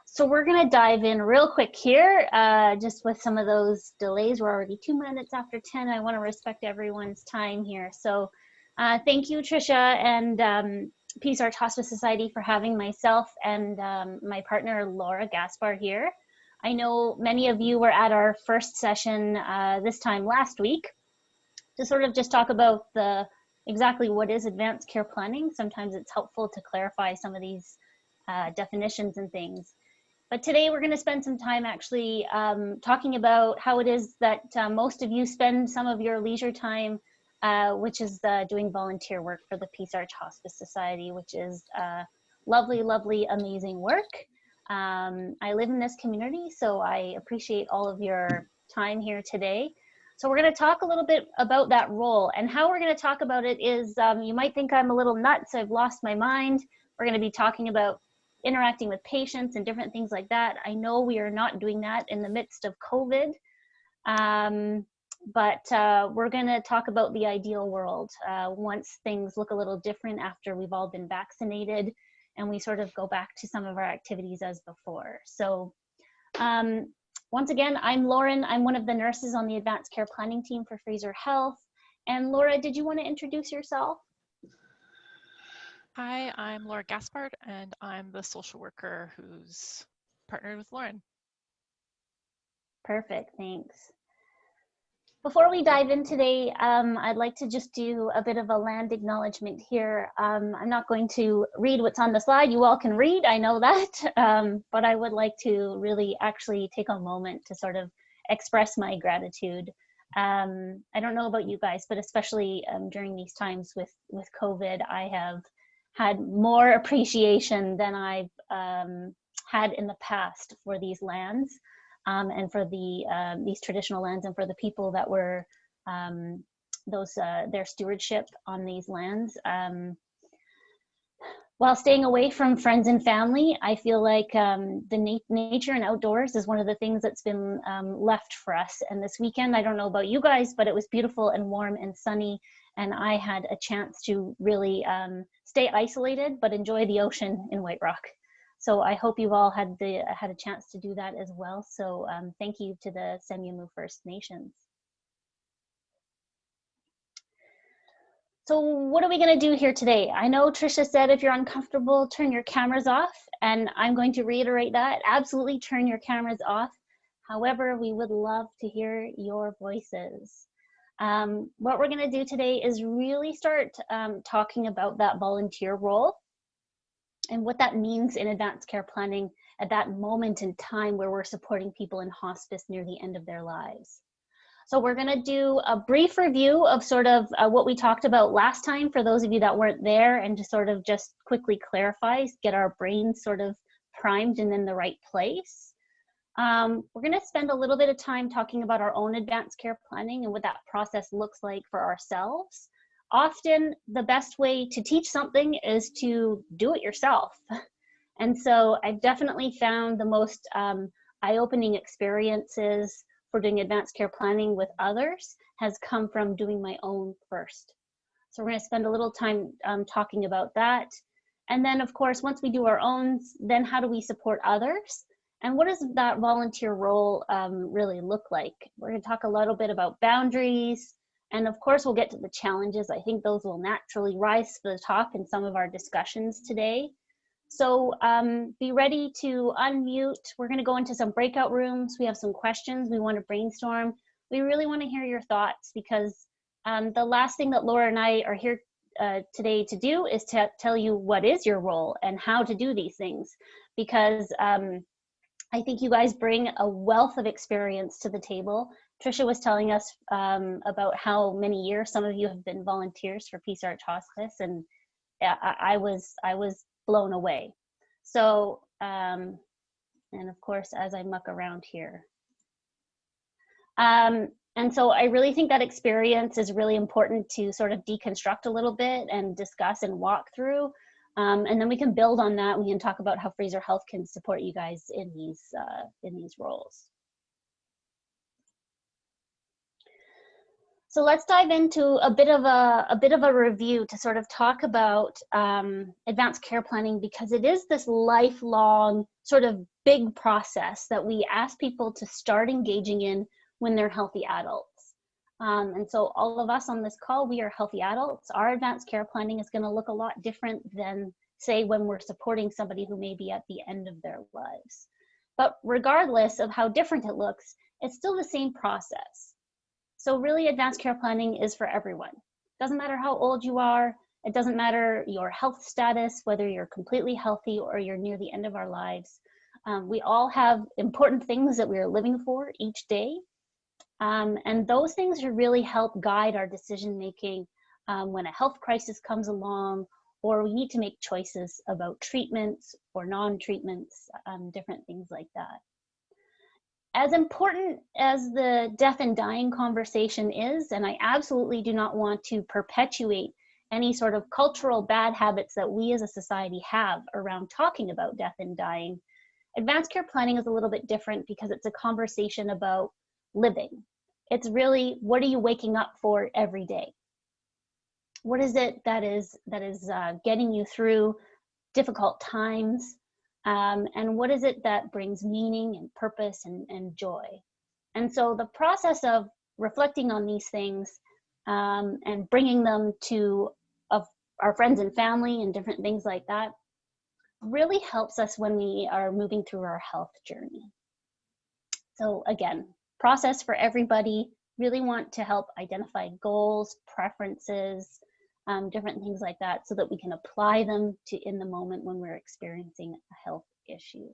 So we're going to dive in real quick here, just with some of those delays. We're already 2 minutes after 10. I want to respect everyone's time here. So thank you, Tricia and Peace Arch Hospice Society for having myself and my partner, Laura Gaspar here. I know many of you were at our first session this time last week to sort of just talk about exactly what is advanced care planning. Sometimes it's helpful to clarify some of these definitions and things. But today we're going to spend some time actually talking about how it is that most of you spend some of your leisure time, which is doing volunteer work for the Peace Arch Hospice Society, which is lovely, lovely, amazing work. I live in this community, so I appreciate all of your time here today. So we're going to talk a little bit about that role, and how we're going to talk about it is, you might think I'm a little nuts, I've lost my mind. We're going to be talking about interacting with patients and different things like that. I know we are not doing that in the midst of COVID, but we're going to talk about the ideal world once things look a little different after we've all been vaccinated and we sort of go back to some of our activities as before. So once again, I'm Lauren. I'm one of the nurses on the advanced care planning team for Fraser Health. And Laura, did you want to introduce yourself? Hi, I'm Laura Gaspard, and I'm the social worker who's partnered with Lauren. Perfect, thanks. Before we dive in today, I'd like to just do a bit of a land acknowledgement here. I'm not going to read what's on the slide. You all can read, I know that, but I would like to really actually take a moment to sort of express my gratitude. I don't know about you guys, but especially during these times with COVID, I have had more appreciation than I've had in the past for these lands. And for these traditional lands, and for the people that were their stewardship on these lands. While staying away from friends and family, I feel like the nature and outdoors is one of the things that's been left for us. And this weekend, I don't know about you guys, but it was beautiful and warm and sunny, and I had a chance to really stay isolated but enjoy the ocean in White Rock. So I hope you've all had a chance to do that as well. So thank you to the Semyamu First Nations. So what are we going to do here today? I know Tricia said if you're uncomfortable, turn your cameras off, and I'm going to reiterate that. Absolutely turn your cameras off. However, we would love to hear your voices. What we're going to do today is really start talking about that volunteer role and what that means in advanced care planning at that moment in time where we're supporting people in hospice near the end of their lives. So we're going to do a brief review of sort of what we talked about last time for those of you that weren't there, and to sort of just quickly clarify, get our brains sort of primed and in the right place. We're going to spend a little bit of time talking about our own advanced care planning and what that process looks like for ourselves. Often the best way to teach something is to do it yourself. And so I've definitely found the most eye-opening experiences for doing advanced care planning with others has come from doing my own first. So we're going to spend a little time talking about that. And then of course, once we do our own, then how do we support others? And what does that volunteer role really look like? We're going to talk a little bit about boundaries. And of course, we'll get to the challenges. I think those will naturally rise to the top in some of our discussions today. So be ready to unmute. We're going to go into some breakout rooms. We have some questions we want to brainstorm. We really want to hear your thoughts, because the last thing that Laura and I are here today to do is to tell you what is your role and how to do these things. Because I think you guys bring a wealth of experience to the table. Tricia was telling us about how many years some of you have been volunteers for Peace Arch Hospice, and I was blown away. So, and of course, as I muck around here. And so I really think that experience is really important to sort of deconstruct a little bit and discuss and walk through. And then we can build on that. We can talk about how Fraser Health can support you guys in these roles. So let's dive into a bit of a review to sort of talk about advanced care planning, because it is this lifelong sort of big process that we ask people to start engaging in when they're healthy adults. And so all of us on this call, we are healthy adults. Our advanced care planning is going to look a lot different than, say, when we're supporting somebody who may be at the end of their lives. But regardless of how different it looks, it's still the same process. So really, advanced care planning is for everyone. Doesn't matter how old you are. It doesn't matter your health status, whether you're completely healthy or you're near the end of our lives. We all have important things that we are living for each day. And those things should really help guide our decision making when a health crisis comes along, or we need to make choices about treatments or non-treatments, different things like that. As important as the death and dying conversation is, and I absolutely do not want to perpetuate any sort of cultural bad habits that we as a society have around talking about death and dying, advanced care planning is a little bit different because it's a conversation about living. It's really, what are you waking up for every day? What is it that is getting you through difficult times? And what is it that brings meaning and purpose and joy? And so the process of reflecting on these things and bringing them to our friends and family and different things like that really helps us when we are moving through our health journey. So again, process for everybody. Really want to help identify goals, preferences, different things like that, so that we can apply them to in the moment when we're experiencing a health issue.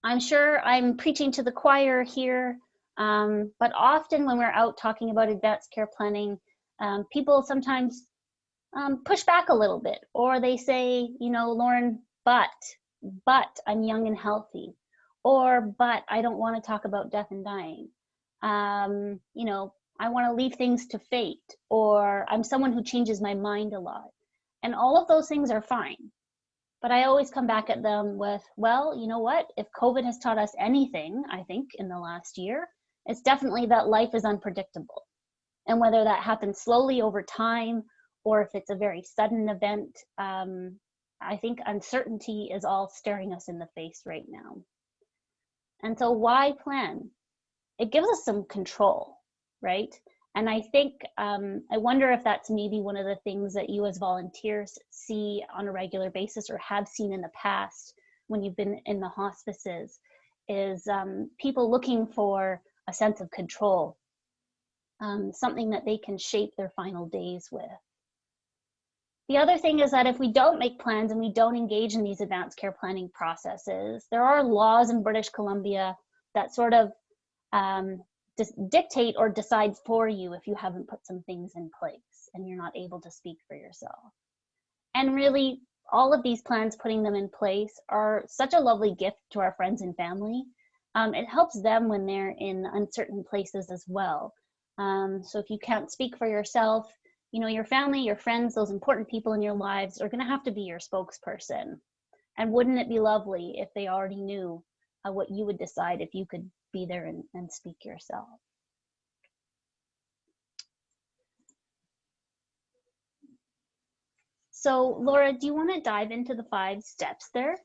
I'm sure I'm preaching to the choir here, but often when we're out talking about advanced care planning, people sometimes push back a little bit, or they say, you know, Lauren, but I'm young and healthy, or but I don't want to talk about death and dying. You know, I want to leave things to fate, or I'm someone who changes my mind a lot. And all of those things are fine. But I always come back at them with, well, you know what? If COVID has taught us anything, I think, in the last year, it's definitely that life is unpredictable. And whether that happens slowly over time, or if it's a very sudden event, I think uncertainty is all staring us in the face right now. And so why plan? It gives us some control, right? And I think, I wonder if that's maybe one of the things that you as volunteers see on a regular basis, or have seen in the past when you've been in the hospices, is people looking for a sense of control, something that they can shape their final days with. The other thing is that if we don't make plans and we don't engage in these advanced care planning processes, there are laws in British Columbia that sort of dictate or decide for you if you haven't put some things in place and you're not able to speak for yourself. And really, all of these plans, putting them in place, are such a lovely gift to our friends and family. It helps them when they're in uncertain places as well. So if you can't speak for yourself, you know, your family, your friends, those important people in your lives are going to have to be your spokesperson. And wouldn't it be lovely if they already knew what you would decide if you could be there and speak yourself? So Laura, do you want to dive into the 5 steps there?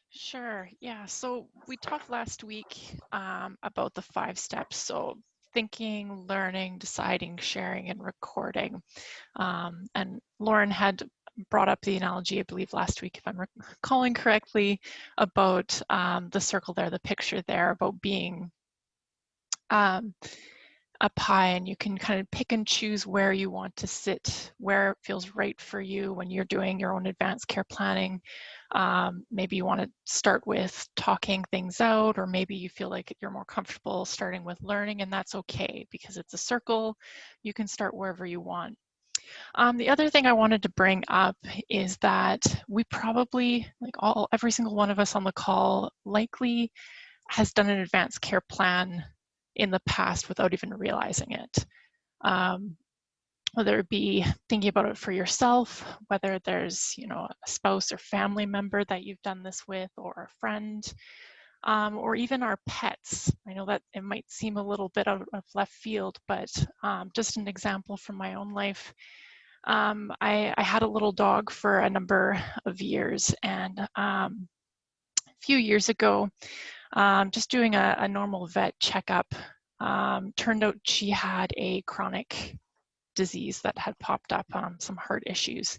Sure, yeah. So we talked last week about the 5 steps. So thinking, learning, deciding, sharing, and recording. And Lauren had brought up the analogy, I believe last week, if I'm recalling correctly, about the circle there, the picture there, about being a pie, and you can kind of pick and choose where you want to sit, where it feels right for you when you're doing your own advanced care planning. Maybe you want to start with talking things out, or maybe you feel like you're more comfortable starting with learning, and that's okay because it's a circle. You can start wherever you want. The other thing I wanted to bring up is that we probably, like every single one of us on the call, likely has done an advanced care plan in the past without even realizing it. Whether it be thinking about it for yourself, whether there's, you know, a spouse or family member that you've done this with, or a friend. or even our pets. I know that it might seem a little bit out of left field, but just an example from my own life. I had a little dog for a number of years, and a few years ago, just doing a normal vet checkup, turned out she had a chronic disease that had popped up, some heart issues.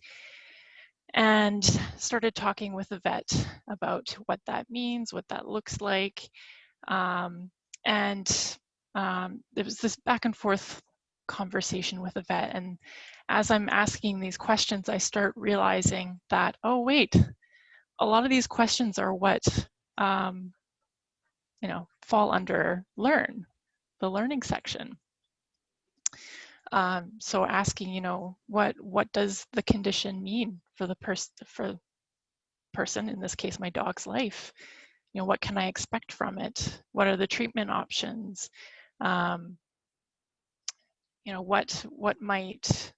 And started talking with the vet about what that means, what that looks like. There was this back and forth conversation with the vet. And as I'm asking these questions, I start realizing that, oh, wait, a lot of these questions are what, fall under the learning section. So asking, what does the condition mean for the person, in this case, my dog's life? What can I expect from it? What are the treatment options? What might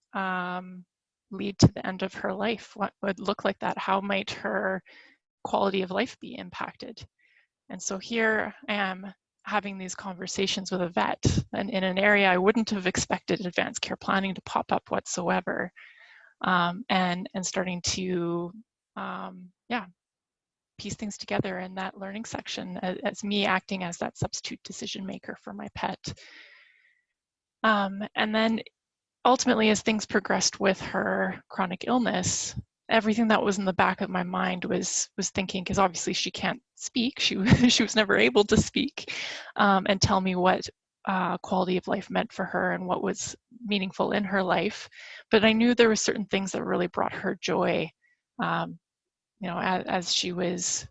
lead to the end of her life? What would look like that? How might her quality of life be impacted? And so here I am having these conversations with a vet, and in an area I wouldn't have expected advanced care planning to pop up whatsoever, and starting to piece things together in that learning section as me acting as that substitute decision maker for my pet. And then ultimately, as things progressed with her chronic illness, everything that was in the back of my mind was thinking, because obviously she can't speak, she was never able to speak, and tell me what quality of life meant for her and what was meaningful in her life. But I knew there were certain things that really brought her joy, as she was,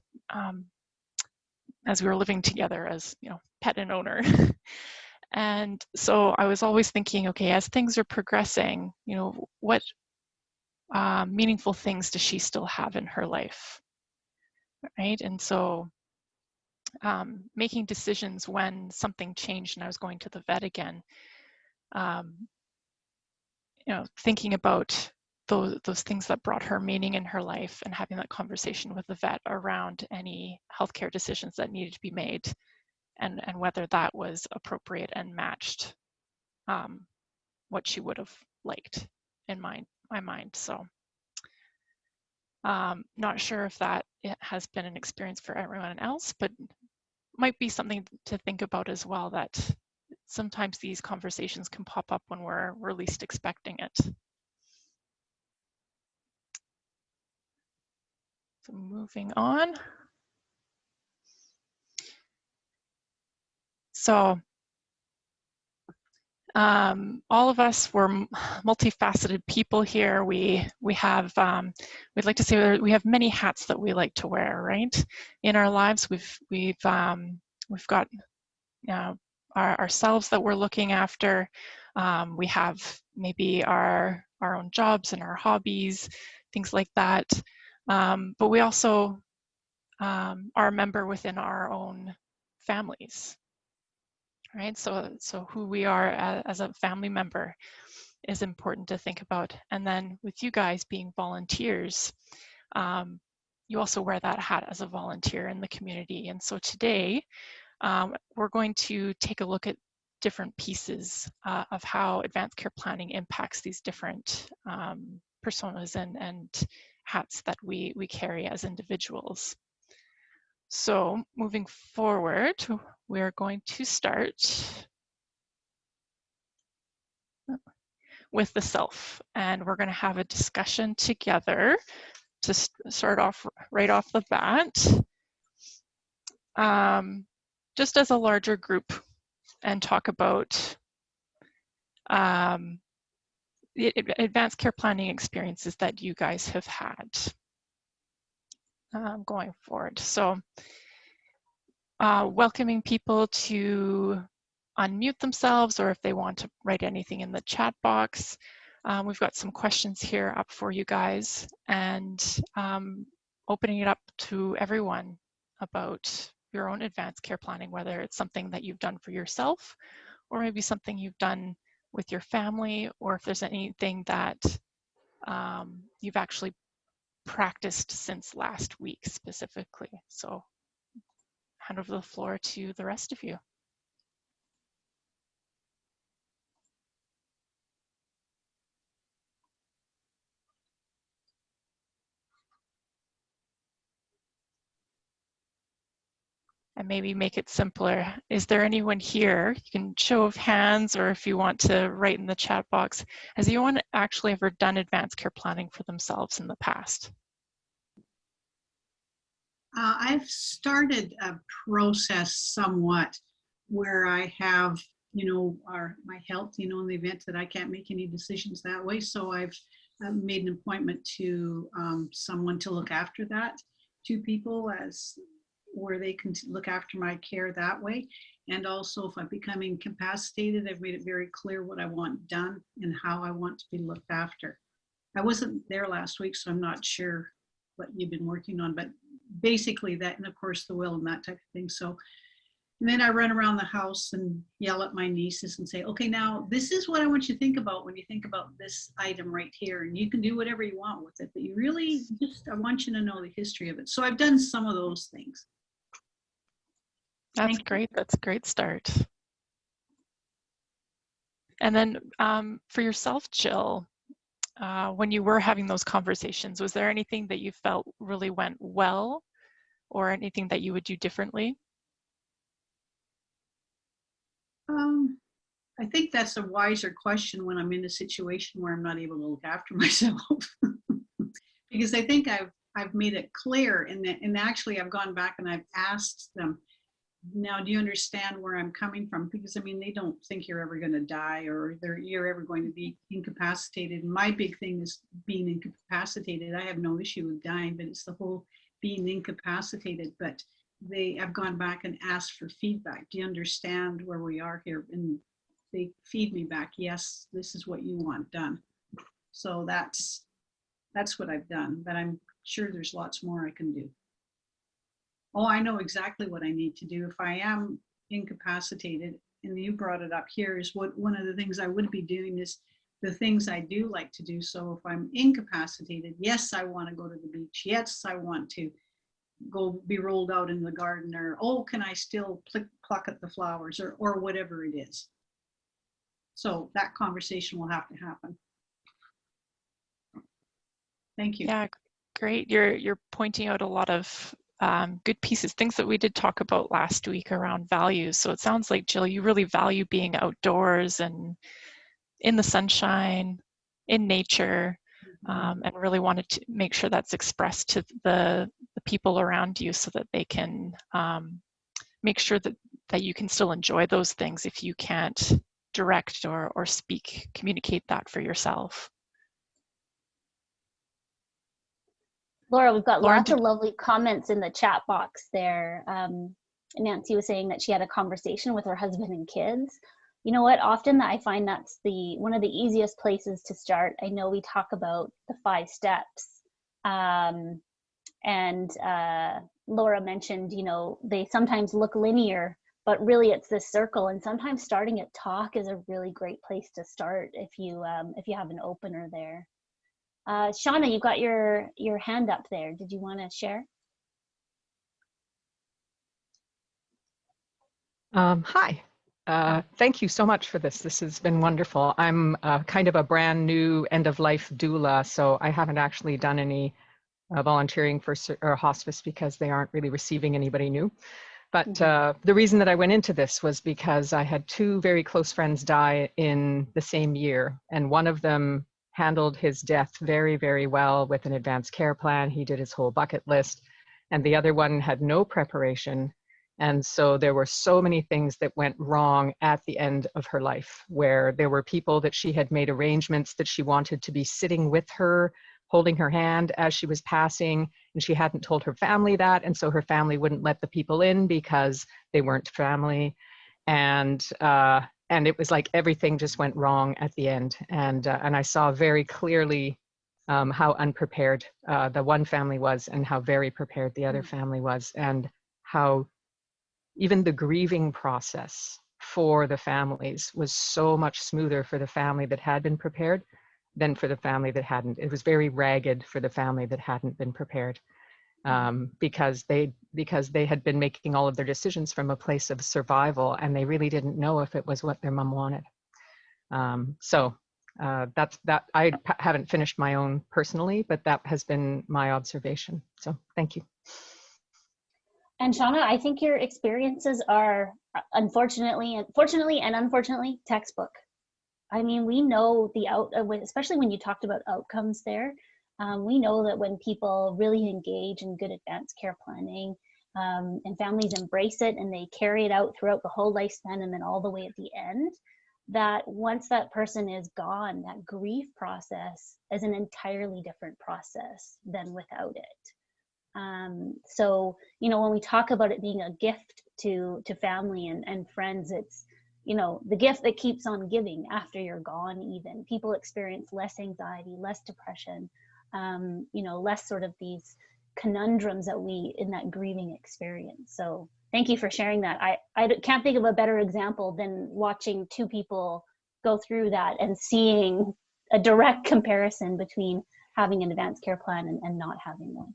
as we were living together as, pet and owner. And so I was always thinking, okay, as things are progressing, what meaningful things does she still have in her life, right? And so making decisions when something changed and I was going to the vet again, thinking about those things that brought her meaning in her life and having that conversation with the vet around any healthcare decisions that needed to be made, and whether that was appropriate and matched what she would have liked in my mind. So not sure if that has been an experience for everyone else, but might be something to think about as well, that sometimes these conversations can pop up when we're least expecting it. So moving on. So all of us were multifaceted people here. We have, we'd like to say we have many hats that we like to wear, right? In our lives, we've got ourselves that we're looking after. We have maybe our own jobs and our hobbies, things like that. But we also are a member within our own families, right? So who we are as a family member is important to think about. And then with you guys being volunteers, you also wear that hat as a volunteer in the community. And so today, we're going to take a look at different pieces of how advanced care planning impacts these different personas and hats that we carry as individuals. So moving forward, we're going to start with the self, and we're going to have a discussion together to start off right off the bat, just as a larger group, and talk about the advanced care planning experiences that you guys have had going forward. So welcoming people to unmute themselves, or if they want to write anything in the chat box. We've got some questions here up for you guys, and opening it up to everyone about your own advanced care planning, whether it's something that you've done for yourself, or maybe something you've done with your family, or if there's anything that you've actually practiced since last week specifically. So hand over the floor to the rest of you. And maybe make it simpler. Is there anyone here, you can show of hands, or if you want to write in the chat box, has anyone actually ever done advanced care planning for themselves in the past? I've started a process somewhat where I have, my health, in the event that I can't make any decisions that way. So I've made an appointment to someone to look after that, 2 people where they can look after my care that way. And also if I become incapacitated, I've made it very clear what I want done and how I want to be looked after. I wasn't there last week, so I'm not sure what you've been working on, but basically that, and of course the will and that type of thing. So, and then I run around the house and yell at my nieces and say, okay, now this is what I want you to think about when you think about this item right here, and you can do whatever you want with it, but you really I want you to know the history of it. So I've done some of those things. That's great. That's a great start. And then for yourself, Jill, when you were having those conversations, was there anything that you felt really went well or anything that you would do differently? I think that's a wiser question when I'm in a situation where I'm not able to look after myself. Because I think I've made it clear, and actually I've gone back and I've asked them, now, do you understand where I'm coming from? Because they don't think you're ever going to die or you're ever going to be incapacitated. My big thing is being incapacitated. I have no issue with dying, but it's the whole being incapacitated. But I've gone back and asked for feedback. Do you understand where we are here? And they feed me back, yes, this is what you want done. So that's what I've done, but I'm sure there's lots more I can do. Oh, I know exactly what I need to do. If I am incapacitated, and you brought it up here, is one of the things I would be doing is the things I do like to do. So if I'm incapacitated, yes, I want to go to the beach. Yes, I want to go be rolled out in the garden, or, oh, can I still pluck at the flowers, or whatever it is. So that conversation will have to happen. Thank you. Yeah, great. You're pointing out a lot of good pieces, things that we did talk about last week around values. So it sounds like, Jill, you really value being outdoors and in the sunshine, in nature, and really wanted to make sure that's expressed to the people around you so that they can make sure that you can still enjoy those things if you can't direct or communicate that for yourself. Laura, we've got Lauren, lots of lovely comments in the chat box there. Nancy was saying that she had a conversation with her husband and kids. You know what, often I find that's one of the easiest places to start. I know we talk about the 5 steps, and Laura mentioned, they sometimes look linear, but really it's this circle, and sometimes starting at talk is a really great place to start if you have an opener there. Shauna, you've got your hand up there. Did you want to share? Hi. Thank you so much for this. This has been wonderful. I'm kind of a brand new end-of-life doula, so I haven't actually done any volunteering for hospice because they aren't really receiving anybody new. But the reason that I went into this was because I had 2 very close friends die in the same year, and one of them handled his death very, very well with an advanced care plan. He did his whole bucket list, and the other one had no preparation. And so there were so many things that went wrong at the end of her life, where there were people that she had made arrangements that she wanted to be sitting with her, holding her hand as she was passing, and she hadn't told her family that, and so her family wouldn't let the people in because they weren't family. And it was like everything just went wrong at the end. And I saw very clearly how unprepared the one family was and how very prepared the other family was, and how even the grieving process for the families was so much smoother for the family that had been prepared than for the family that hadn't. It was very ragged for the family that hadn't been prepared. because they had been making all of their decisions from a place of survival, and they really didn't know if it was what their mom wanted. That's that. I haven't finished my own personally, but that has been my observation. So thank you. And Shauna, I think your experiences are fortunately and unfortunately textbook. I mean, we know especially when you talked about outcomes there, we know that when people really engage in good advanced care planning, and families embrace it and they carry it out throughout the whole lifespan and then all the way at the end, that once that person is gone, that grief process is an entirely different process than without it. So, when we talk about it being a gift to family and friends, it's, the gift that keeps on giving after you're gone. Even people experience less anxiety, less depression, less sort of these conundrums that in that grieving experience. So thank you for sharing that. I can't think of a better example than watching two people go through that and seeing a direct comparison between having an advanced care plan and not having one.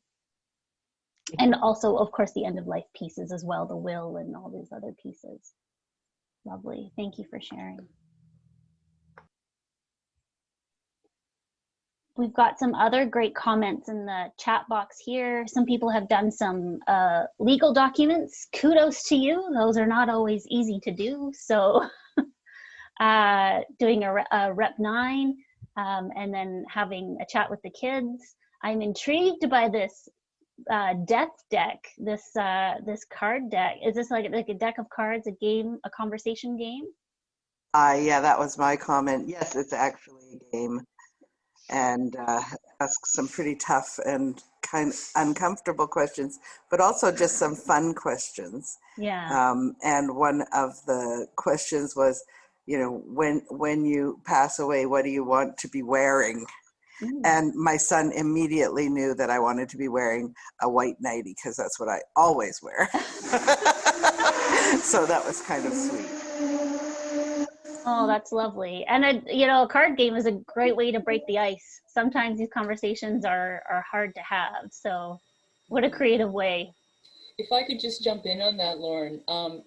And also, of course, the end of life pieces as well, the will and all these other pieces. Lovely. Thank you for sharing. We've got some other great comments in the chat box here. Some people have done some legal documents. Kudos to you. Those are not always easy to do. So doing a Rep 9 and then having a chat with the kids. I'm intrigued by this death deck, this card deck. Is this like a deck of cards, a conversation game? Yeah, that was my comment. Yes, it's actually a game, and asks some pretty tough and kind of uncomfortable questions, but also just some fun questions. Yeah. And one of the questions was, when you pass away, what do you want to be wearing? And my son immediately knew that I wanted to be wearing a white nightie because that's what I always wear. So that was kind of sweet. Oh, that's lovely. And a card game is a great way to break the ice. Sometimes these conversations are hard to have. So what a creative way. If I could just jump in on that, Lauren.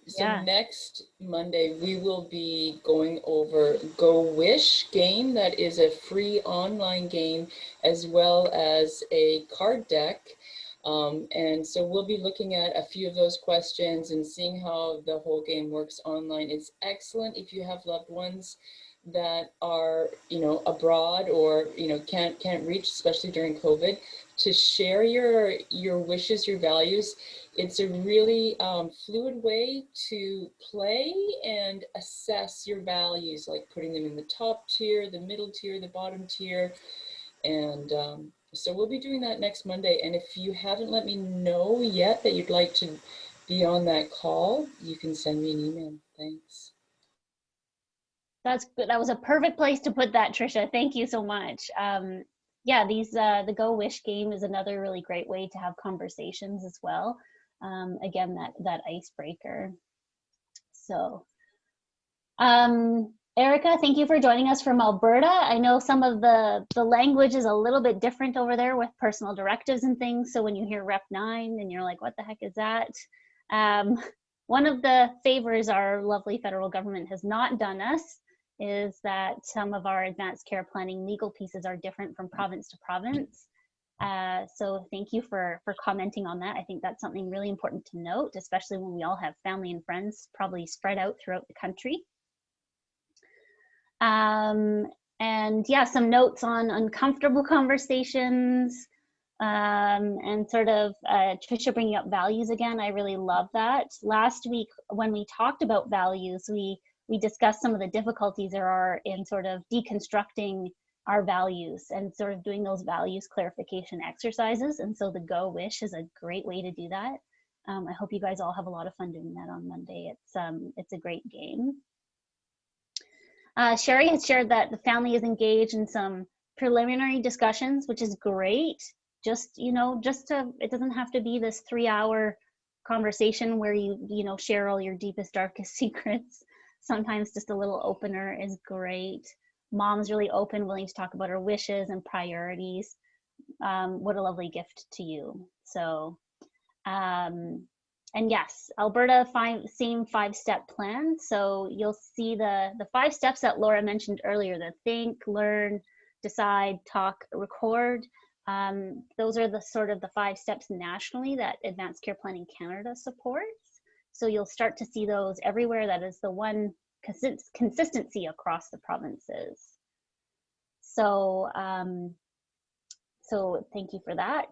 So next Monday, we will be going over Go Wish game. That is a free online game, as well as a card deck. And so we'll be looking at a few of those questions and seeing how the whole game works online. It's excellent if you have loved ones that are, abroad or, can't reach, especially during COVID, to share your wishes, your values. It's a really fluid way to play and assess your values, like putting them in the top tier, the middle tier, the bottom tier. And so we'll be doing that next Monday. And if you haven't let me know yet that you'd like to be on that call, you can send me an email. Thanks. That's good. That was a perfect place to put that, Trisha. Thank you so much. Yeah, the Go Wish game is another really great way to have conversations as well. Again, that icebreaker. So, Erica, thank you for joining us from Alberta. I know some of the language is a little bit different over there with personal directives and things. So when you hear Rep 9 and you're like, what the heck is that? One of the favors our lovely federal government has not done us is that some of our advanced care planning legal pieces are different from province to province. So thank you for commenting on that. I think that's something really important to note, especially when we all have family and friends probably spread out throughout the country. And yeah, some notes on uncomfortable conversations, and sort of Trisha bringing up values again. I really love that. Last week when we talked about values, we discussed some of the difficulties there are in sort of deconstructing our values and sort of doing those values clarification exercises. And so the Go Wish is a great way to do that. I hope you guys all have a lot of fun doing that on Monday. It's a great game. Sherry has shared that the family is engaged in some preliminary discussions, which is great. It doesn't have to be this 3-hour conversation where you share all your deepest, darkest secrets. Sometimes just a little opener is great. Mom's really open, willing to talk about her wishes and priorities. what a lovely gift to you. So, and yes, Alberta, same 5-step plan. So you'll see the 5 steps that Laura mentioned earlier, the think, learn, decide, talk, record. Those are the sort of the 5 steps nationally that Advanced Care Planning Canada supports. So you'll start to see those everywhere. That is the one consistency across the provinces. So, so thank you for that.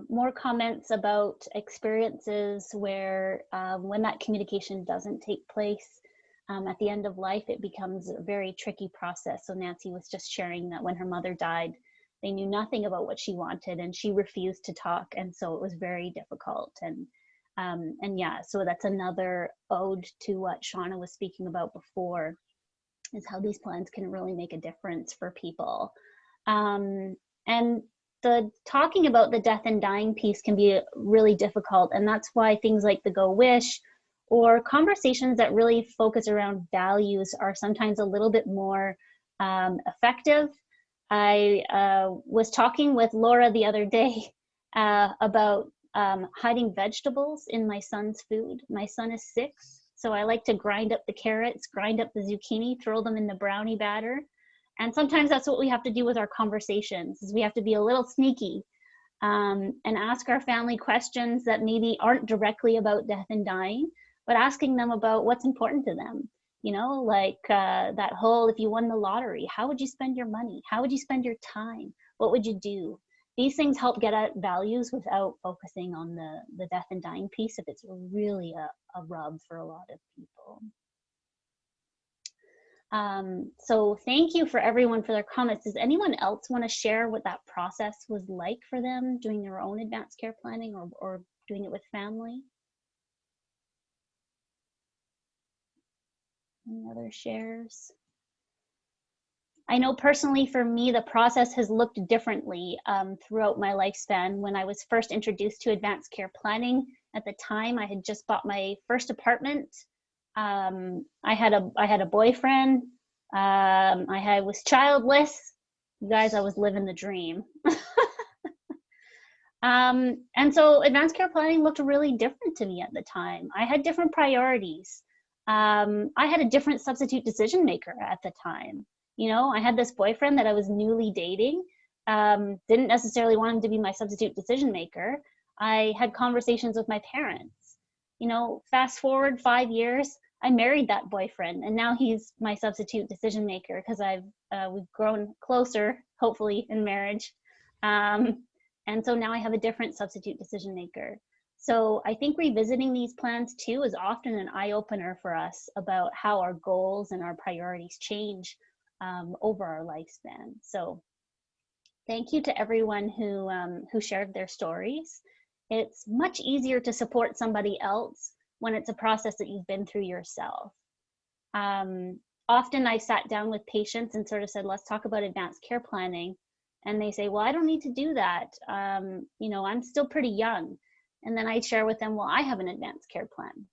More comments about experiences where when that communication doesn't take place at the end of life, it becomes a very tricky process. So Nancy was just sharing that when her mother died, they knew nothing about what she wanted and she refused to talk. And so it was very difficult. And yeah, so that's another ode to what Shauna was speaking about before, is how these plans can really make a difference for people. And the talking about the death and dying piece can be really difficult. And that's why things like the Go Wish or conversations that really focus around values are sometimes a little bit more effective. I was talking with Laura the other day about hiding vegetables in my son's food. My son is 6, so I like to grind up the carrots, grind up the zucchini, throw them in the brownie batter. And sometimes that's what we have to do with our conversations, is we have to be a little sneaky and ask our family questions that maybe aren't directly about death and dying, but asking them about what's important to them. You know, like that whole, if you won the lottery, how would you spend your money? How would you spend your time? What would you do? These things help get at values without focusing on the death and dying piece if it's really a rub for a lot of people. So thank you for everyone for their comments. Does anyone else want to share what that process was like for them doing their own advanced care planning or doing it with family? Any other shares? I know personally for me, the process has looked differently throughout my lifespan. When I was first introduced to advanced care planning, at the time I had just bought my first apartment. I had a boyfriend. I was childless. You guys, I was living the dream. And so advanced care planning looked really different to me at the time. I had different priorities. I had a different substitute decision maker at the time. You know, I had this boyfriend that I was newly dating, didn't necessarily want him to be my substitute decision maker. I had conversations with my parents. You know, fast forward 5 years, I married that boyfriend, and now he's my substitute decision maker because we've grown closer, hopefully, in marriage. And so now I have a different substitute decision maker. So I think revisiting these plans too is often an eye-opener for us about how our goals and our priorities change over our lifespan. So thank you to everyone who shared their stories. It's much easier to support somebody else when it's a process that you've been through yourself. Often I sat down with patients and sort of said, let's talk about advanced care planning. And they say, well, I don't need to do that. You know, I'm still pretty young. And then I share with them, well, I have an advanced care plan.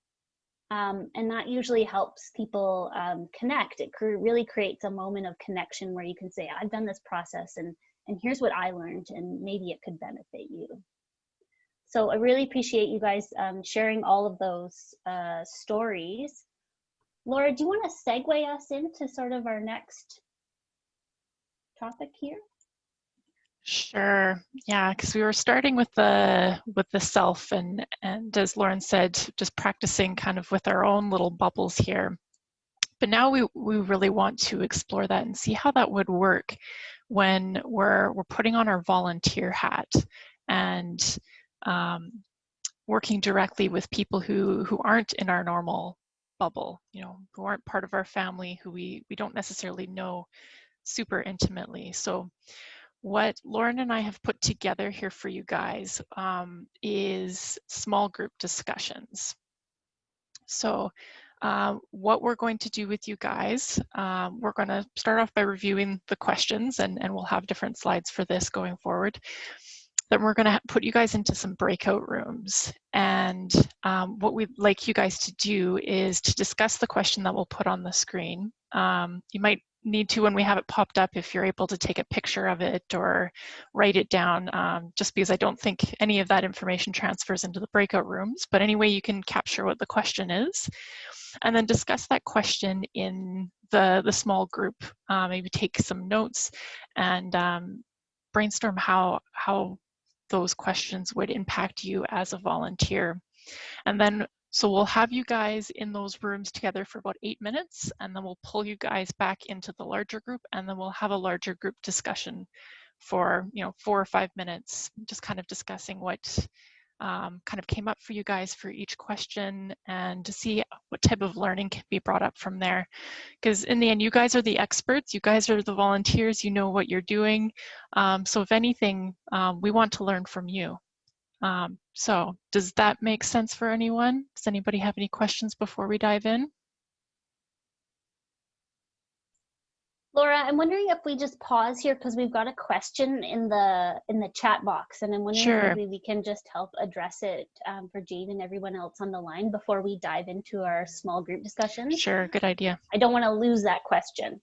And that usually helps people connect. It really creates a moment of connection where you can say, I've done this process and here's what I learned, and maybe it could benefit you. So I really appreciate you guys sharing all of those stories. Laura, do you want to segue us into sort of our next topic here? Sure. Yeah, because we were starting with the self, and as Lauren said, just practicing kind of with our own little bubbles here. But now we really want to explore that and see how that would work when we're putting on our volunteer hat and working directly with people who aren't in our normal bubble, you know, who aren't part of our family, who we don't necessarily know super intimately. So what Lauren and I have put together here for you guys is small group discussions. So what we're going to do with you guys, we're going to start off by reviewing the questions, and we'll have different slides for this going forward. Then we're going to put you guys into some breakout rooms. And what we'd like you guys to do is to discuss the question that we'll put on the screen. You might need to, when we have it popped up, if you're able to take a picture of it or write it down, just because I don't think any of that information transfers into the breakout rooms. But anyway, you can capture what the question is and then discuss that question in the small group. Maybe take some notes and brainstorm how those questions would impact you as a volunteer. And then, so we'll have you guys in those rooms together for about 8 minutes, and then we'll pull you guys back into the larger group, and then we'll have a larger group discussion for 4 or 5 minutes, just kind of discussing what kind of came up for you guys for each question, and to see what type of learning can be brought up from there. Because in the end, you guys are the experts, you guys are the volunteers, you know what you're doing. So if anything, we want to learn from you. So does that make sense for anyone? Does anybody have any questions before we dive in? Laura, I'm wondering if we just pause here because we've got a question in the chat box, and I'm wondering if maybe we can just help address it for Jade and everyone else on the line before we dive into our small group discussions. Sure, good idea. I don't want to lose that question.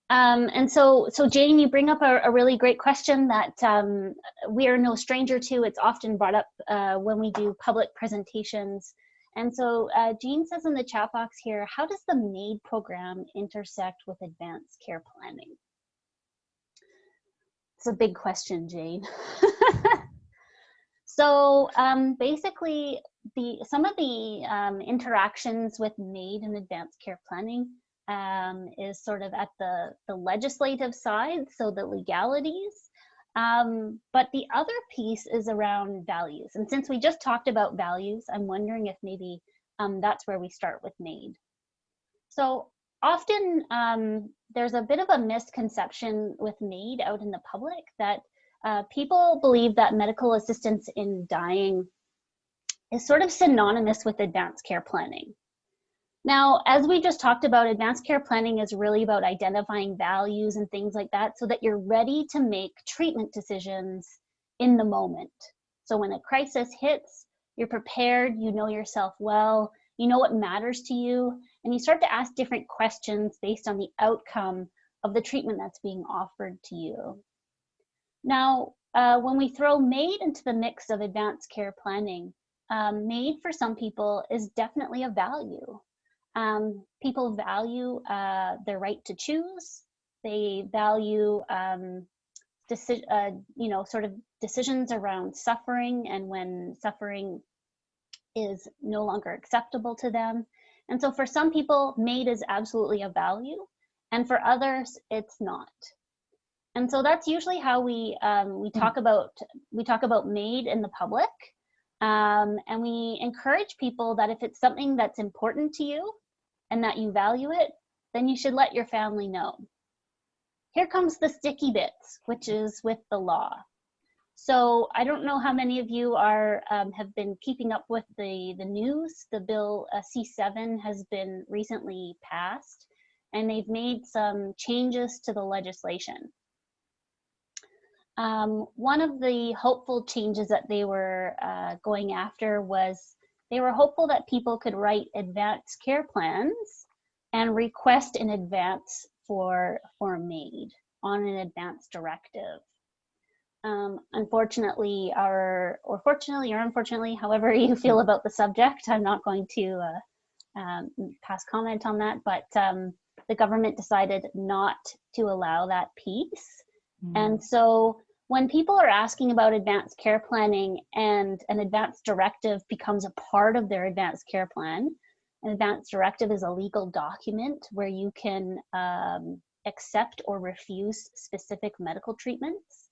And so Jane, you bring up a really great question that we are no stranger to. It's often brought up when we do public presentations. And so Jane says in the chat box here, how does the MAID program intersect with advanced care planning? It's a big question, Jane. So basically, some of the interactions with MAID and advanced care planning is sort of at the legislative side, so the legalities. But the other piece is around values. And since we just talked about values, I'm wondering if maybe that's where we start with MAID. So often there's a bit of a misconception with MAID out in the public that people believe that medical assistance in dying is sort of synonymous with advanced care planning. Now, as we just talked about, advanced care planning is really about identifying values and things like that so that you're ready to make treatment decisions in the moment. So when a crisis hits, you're prepared, you know yourself well, you know what matters to you, and you start to ask different questions based on the outcome of the treatment that's being offered to you. Now, when we throw MAID into the mix of advanced care planning, MAID for some people is definitely a value. People value their right to choose. They value, sort of decisions around suffering and when suffering is no longer acceptable to them. And so for some people, MAID is absolutely a value, and for others, it's not. And so that's usually how we talk about MAID in the public, and we encourage people that if it's something that's important to you and that you value it, then you should let your family know. Here comes the sticky bits, which is with the law. So I don't know how many of you have been keeping up with the news. The bill C7 has been recently passed, and they've made some changes to the legislation. One of the hopeful changes that they were going after was they were hopeful that people could write advanced care plans and request in advance for MAID on an advance directive. Unfortunately, or fortunately or unfortunately, however you feel about the subject, I'm not going to pass comment on that, but the government decided not to allow that piece. And so when people are asking about advanced care planning and an advance directive becomes a part of their advanced care plan, an advance directive is a legal document where you can accept or refuse specific medical treatments.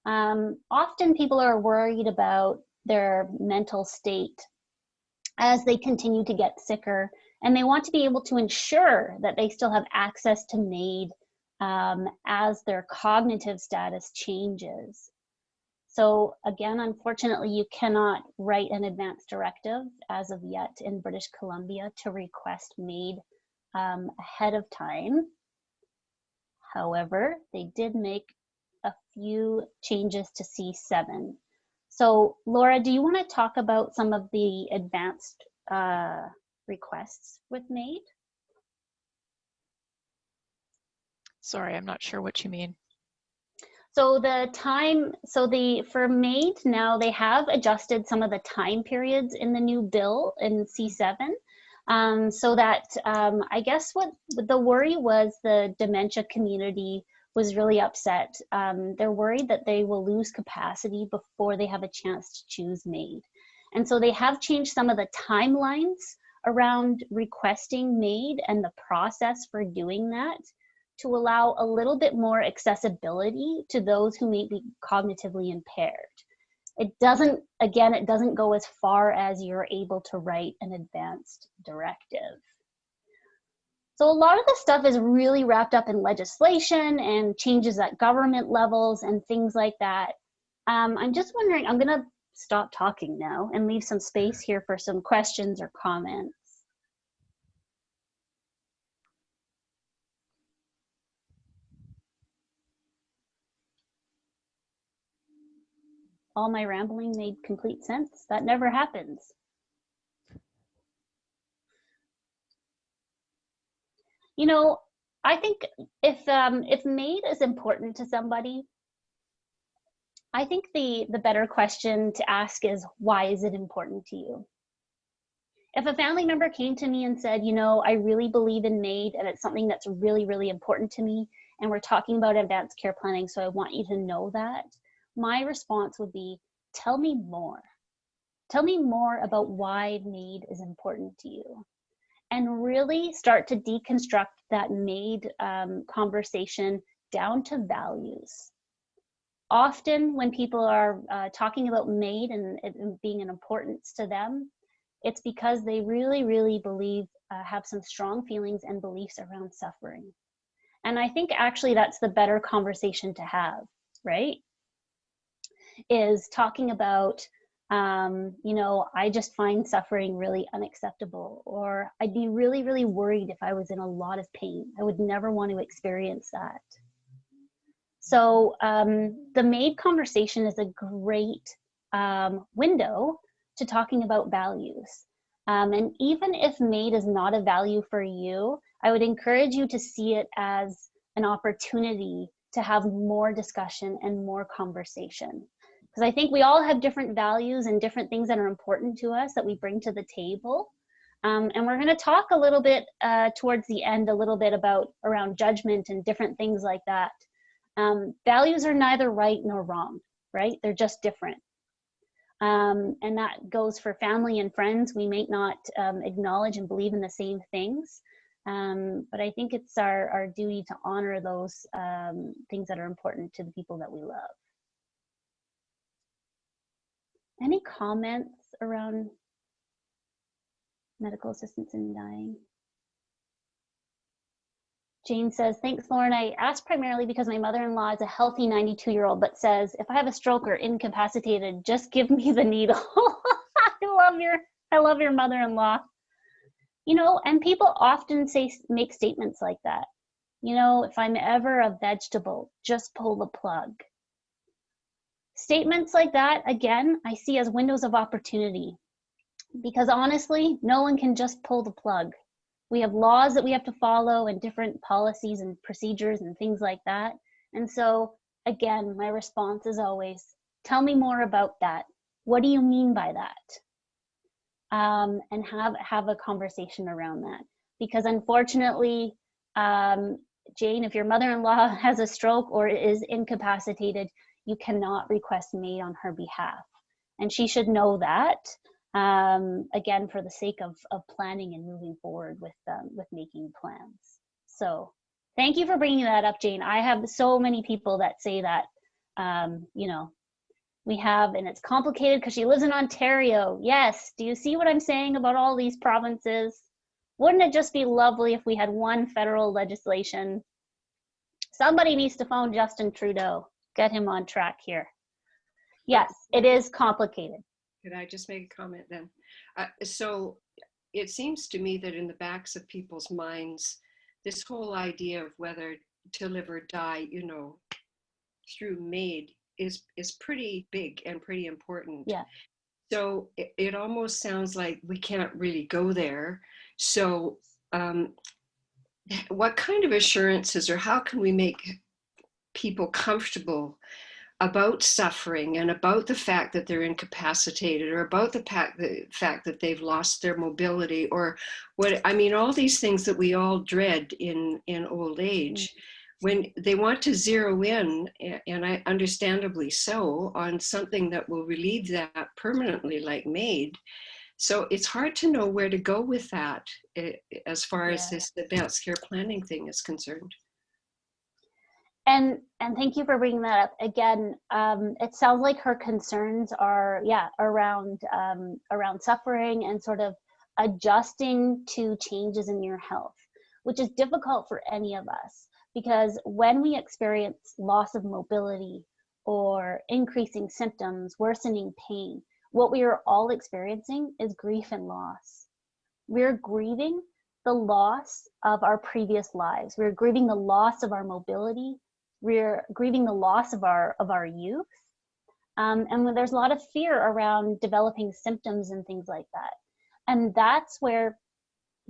Often people are worried about their mental state as they continue to get sicker, and they want to be able to ensure that they still have access to MAID as their cognitive status changes. So again, unfortunately, you cannot write an advance directive as of yet in British Columbia to request MAID ahead of time. However, they did make a few changes to C7. So Laura, do you want to talk about some of the advanced requests with MAID? Sorry, I'm not sure what you mean. So for MAID now, they have adjusted some of the time periods in the new bill in C7. So that I guess what the worry was, the dementia community was really upset. They're worried that they will lose capacity before they have a chance to choose MAID. And so they have changed some of the timelines around requesting MAID and the process for doing that to allow a little bit more accessibility to those who may be cognitively impaired. It doesn't go as far as you're able to write an advanced directive. So a lot of this stuff is really wrapped up in legislation and changes at government levels and things like that. I'm just wondering, I'm gonna stop talking now and leave some space here for some questions or comments. All my rambling made complete sense. That never happens. You know, I think if MAID is important to somebody, I think the better question to ask is, why is it important to you? If a family member came to me and said, you know, I really believe in MAID and it's something that's really, really important to me, and we're talking about advanced care planning, so I want you to know that, my response would be, tell me more. Tell me more about why MAID is important to you. And really start to deconstruct that MAID conversation down to values. Often when people are talking about MAID and it being an importance to them, it's because they really, really believe, have some strong feelings and beliefs around suffering. And I think actually that's the better conversation to have, right? Is talking about, you know, I just find suffering really unacceptable, or I'd be really, really worried if I was in a lot of pain. I would never want to experience that. So the MAID conversation is a great window to talking about values. And even if MAID is not a value for you, I would encourage you to see it as an opportunity to have more discussion and more conversation. Because I think we all have different values and different things that are important to us that we bring to the table. And we're going to talk a little bit towards the end, a little bit about around judgment and different things like that. Values are neither right nor wrong, right? They're just different. And that goes for family and friends. We may not acknowledge and believe in the same things, but I think it's our duty to honor those things that are important to the people that we love. Any comments around medical assistance in dying? Jane says, thanks, Lauren. I asked primarily because my mother-in-law is a healthy 92-year-old, but says, if I have a stroke or incapacitated, just give me the needle. I love your mother-in-law. You know, and people often make statements like that. You know, if I'm ever a vegetable, just pull the plug. Statements like that, again, I see as windows of opportunity, because honestly, no one can just pull the plug. We have laws that we have to follow and different policies and procedures and things like that. And so again, my response is always, tell me more about that. What do you mean by that? And have a conversation around that. Because unfortunately, Jane, if your mother-in-law has a stroke or is incapacitated, you cannot request MAID on her behalf. And she should know that. Again, for the sake of planning and moving forward with making plans. So thank you for bringing that up, Jane. I have so many people that say that, you know, and it's complicated because she lives in Ontario. Yes, do you see what I'm saying about all these provinces? Wouldn't it just be lovely if we had one federal legislation? Somebody needs to phone Justin Trudeau, get him on track here. Yes, it is complicated. Could I just make a comment then? So it seems to me that in the backs of people's minds, this whole idea of whether to live or die, you know, through MAID is pretty big and pretty important. Yeah. So it almost sounds like we can't really go there. So what kind of assurances, or how can we make people comfortable about suffering and about the fact that they're incapacitated, or about the fact that they've lost their mobility, or what, I mean, all these things that we all dread in old age, when they want to zero in, and I understandably so, on something that will relieve that permanently, like MAID. So it's hard to know where to go with that as far as this advanced care planning thing is concerned. And thank you for bringing that up again. It sounds like her concerns are around suffering and sort of adjusting to changes in your health, which is difficult for any of us, because when we experience loss of mobility or increasing symptoms, worsening pain, what we are all experiencing is grief and loss. We're grieving the loss of our previous lives. We're grieving the loss of our mobility. We're grieving the loss of our youth. And when there's a lot of fear around developing symptoms and things like that. And that's where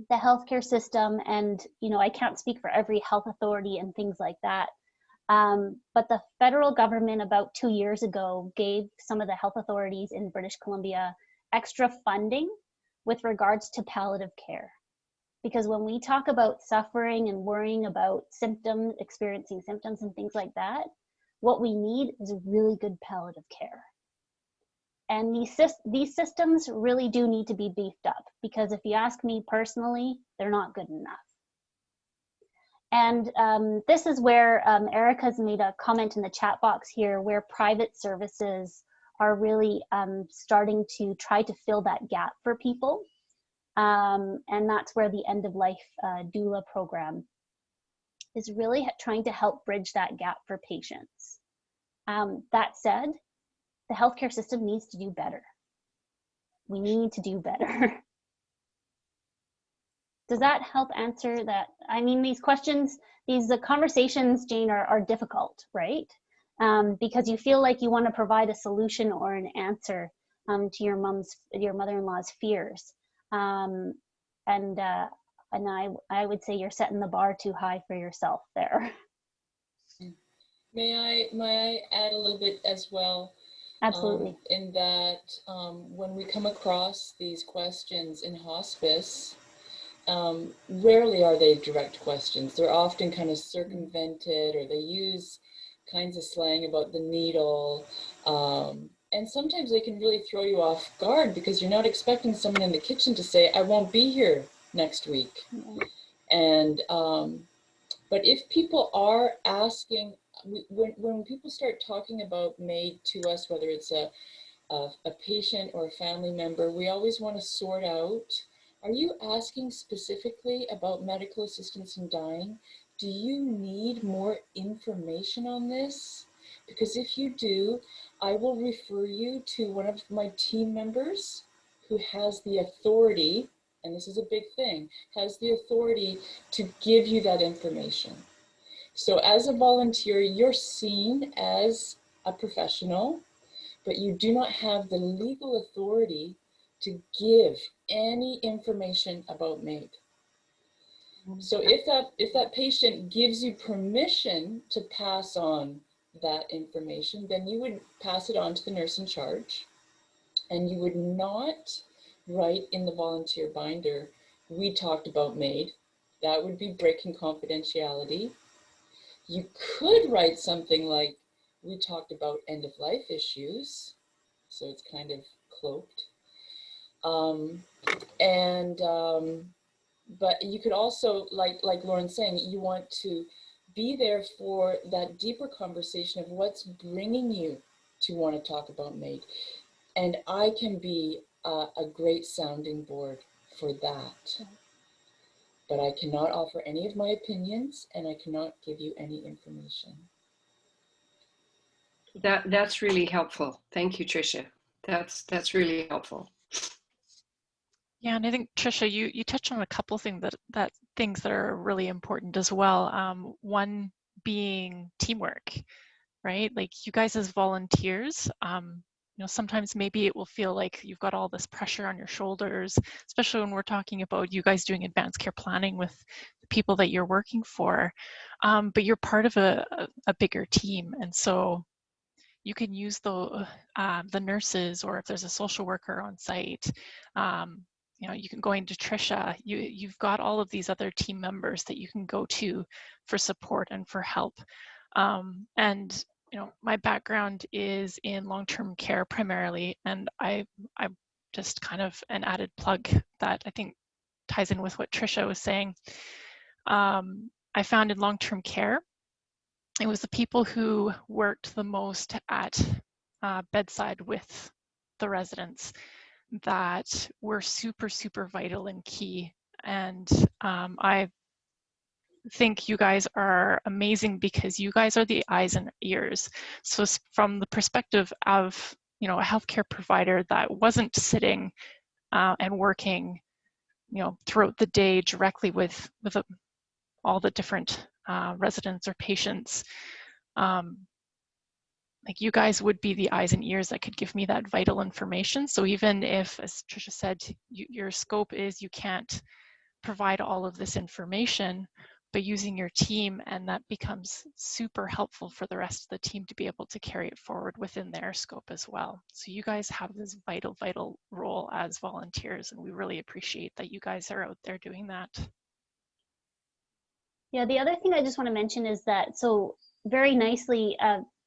the healthcare system, and, you know, I can't speak for every health authority and things like that, but the federal government about 2 years ago gave some of the health authorities in British Columbia extra funding with regards to palliative care. Because when we talk about suffering and worrying about symptoms, experiencing symptoms and things like that, what we need is really good palliative care. And these systems really do need to be beefed up, because if you ask me personally, they're not good enough. And this is where Erica's made a comment in the chat box here, where private services are really starting to try to fill that gap for people. And that's where the end of life doula program is really trying to help bridge that gap for patients. That said, the healthcare system needs to do better. We need to do better. Does that help answer that? I mean, these questions, these conversations, Jane, are difficult, right? Because you feel like you want to provide a solution or an answer to your mother-in-law's fears. And I would say you're setting the bar too high for yourself there. May I add a little bit as well? Absolutely. In that when we come across these questions in hospice, rarely are they direct questions. They're often kind of circumvented, or they use kinds of slang about the needle. And sometimes they can really throw you off guard, because you're not expecting someone in the kitchen to say, I won't be here next week. And, but if people are asking, when people start talking about MAID to us, whether it's a patient or a family member, we always want to sort out, are you asking specifically about medical assistance in dying? Do you need more information on this? Because if you do, I will refer you to one of my team members who has the authority, and this is a big thing, has the authority to give you that information. So as a volunteer, you're seen as a professional, but you do not have the legal authority to give any information about MAID. So if that patient gives you permission to pass on that information, then you would pass it on to the nurse in charge, and you would not write in the volunteer binder, we talked about MAID. That would be breaking confidentiality. You could write something like, we talked about end of life issues, so it's kind of cloaked. But you could also, like Lauren's saying, you want to be there for that deeper conversation of what's bringing you to want to talk about MAID. And I can be a great sounding board for that. But I cannot offer any of my opinions, and I cannot give you any information. That's really helpful. Thank you, Tricia. That's really helpful. Yeah, and I think, Tricia, you touched on a couple of things things that are really important as well. One being teamwork, right? Like you guys as volunteers, you know, sometimes maybe it will feel like you've got all this pressure on your shoulders, especially when we're talking about you guys doing advanced care planning with the people that you're working for, but you're part of a bigger team. And so you can use the nurses, or if there's a social worker on site, you know, you can go into Trisha. You've got all of these other team members that you can go to for support and for help. And you know, my background is in long-term care primarily, and I just kind of an added plug that I think ties in with what Trisha was saying. I found in long-term care, it was the people who worked the most at bedside with the residents that were super, super vital and key. And I think you guys are amazing because you guys are the eyes and ears. So from the perspective of, you know, a healthcare provider that wasn't sitting and working, you know, throughout the day directly with all the different residents or patients, like you guys would be the eyes and ears that could give me that vital information. So even if, as Trisha said, your scope is you can't provide all of this information, but using your team, and that becomes super helpful for the rest of the team to be able to carry it forward within their scope as well. So you guys have this vital, vital role as volunteers, and we really appreciate that you guys are out there doing that. Yeah, the other thing I just want to mention is that, so very nicely,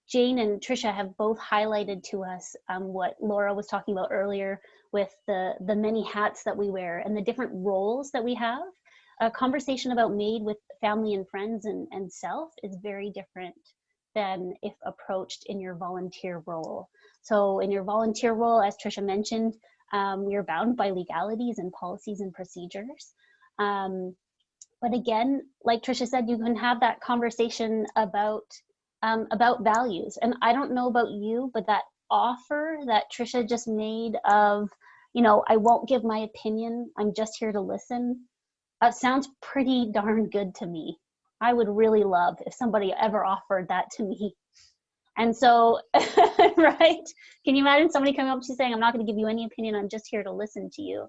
Jane and Trisha have both highlighted to us what Laura was talking about earlier with the many hats that we wear and the different roles that we have. A conversation about MAID with family and friends and self is very different than if approached in your volunteer role. So in your volunteer role, as Trisha mentioned, you're bound by legalities and policies and procedures. But again, like Trisha said, you can have that conversation about values. And I don't know about you, but that offer that Trisha just made of, you know, I won't give my opinion, I'm just here to listen, sounds pretty darn good to me. I would really love if somebody ever offered that to me. And so, right? Can you imagine somebody coming up to you saying, I'm not going to give you any opinion, I'm just here to listen to you?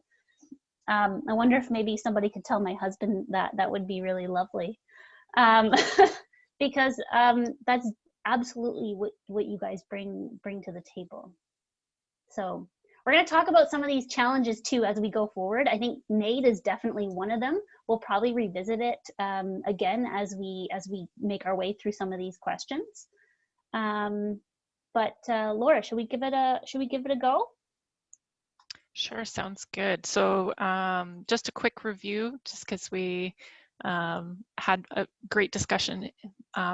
I wonder if maybe somebody could tell my husband that. That would be really lovely. Because that's absolutely what you guys bring to the table. So we're going to talk about some of these challenges too as we go forward. I think MAID is definitely one of them. We'll probably revisit it again as we make our way through some of these questions. But Laura, should we give it a go? Sure, sounds good. So just a quick review, just because we had a great discussion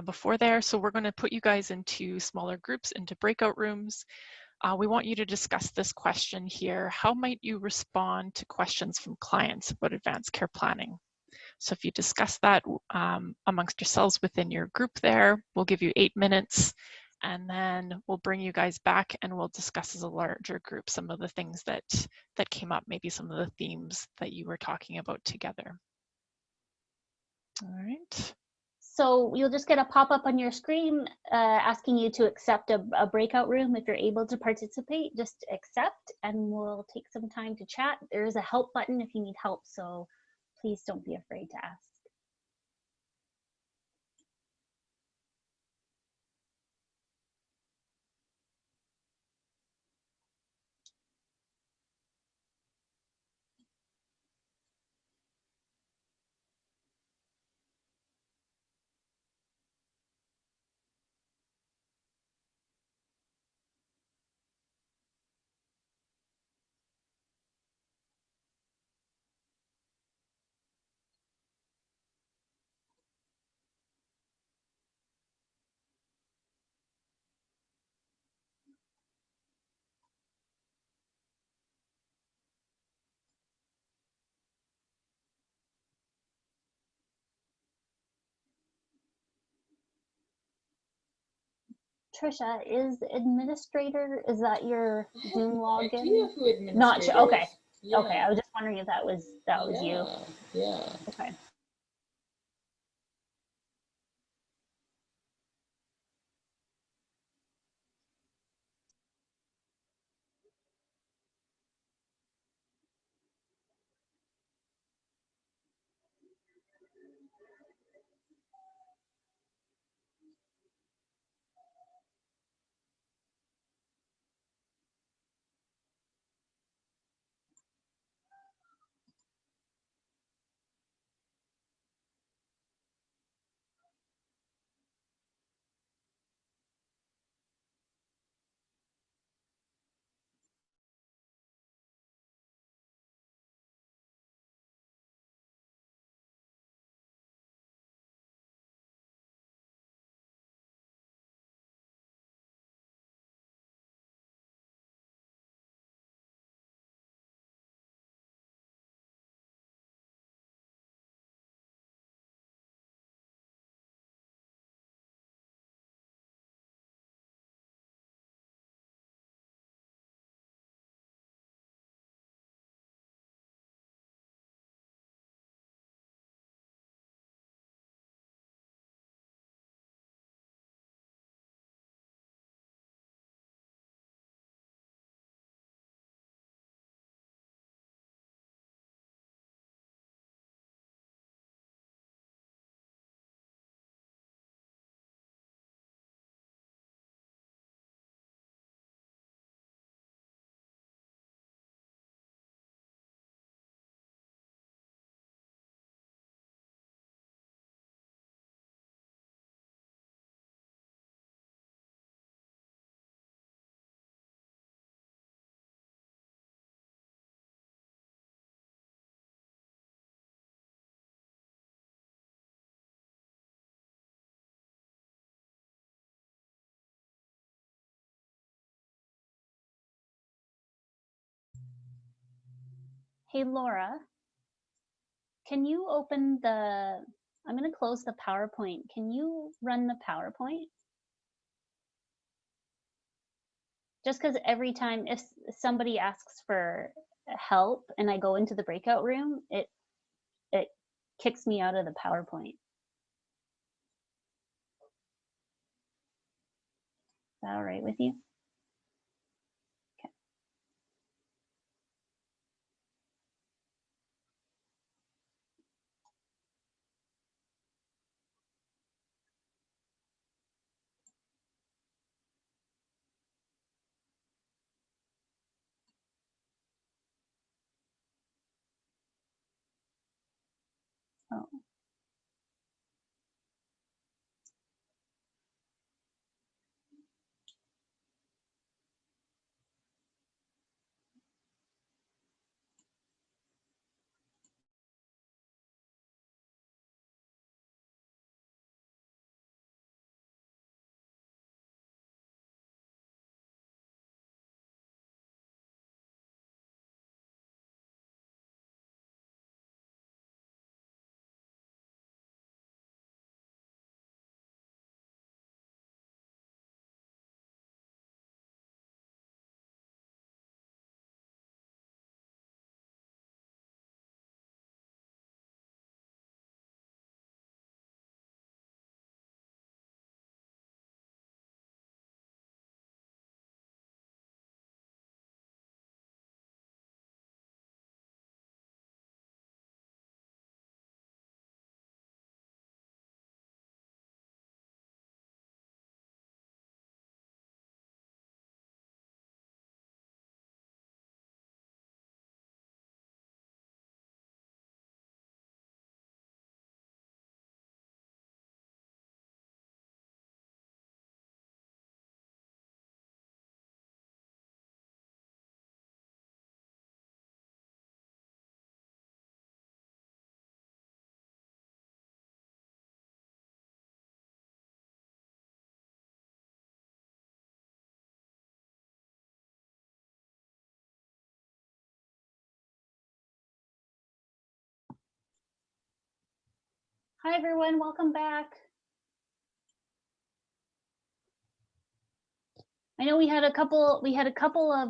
before there. So we're going to put you guys into smaller groups, into breakout rooms. We want you to discuss this question here. How might you respond to questions from clients about advanced care planning? So if you discuss that amongst yourselves within your group there, we'll give you 8 minutes, and then we'll bring you guys back and we'll discuss as a larger group some of the things that came up, maybe some of the themes that you were talking about together. All right. So you'll just get a pop-up on your screen asking you to accept a breakout room. If you're able to participate, just accept and we'll take some time to chat. There is a help button if you need help, so please don't be afraid to ask. Trisha, is administrator, is that your Zoom login? I do have who administrator Not sure. Okay. is. Yeah. Okay. I was just wondering if that was you. Yeah. Okay. Hey, Laura, can you open the, I'm going to close the PowerPoint. Can you run the PowerPoint? Just because every time if somebody asks for help and I go into the breakout room, it kicks me out of the PowerPoint. Is that all right with you? Okay. Oh. Hi everyone, welcome back. I know we had a couple of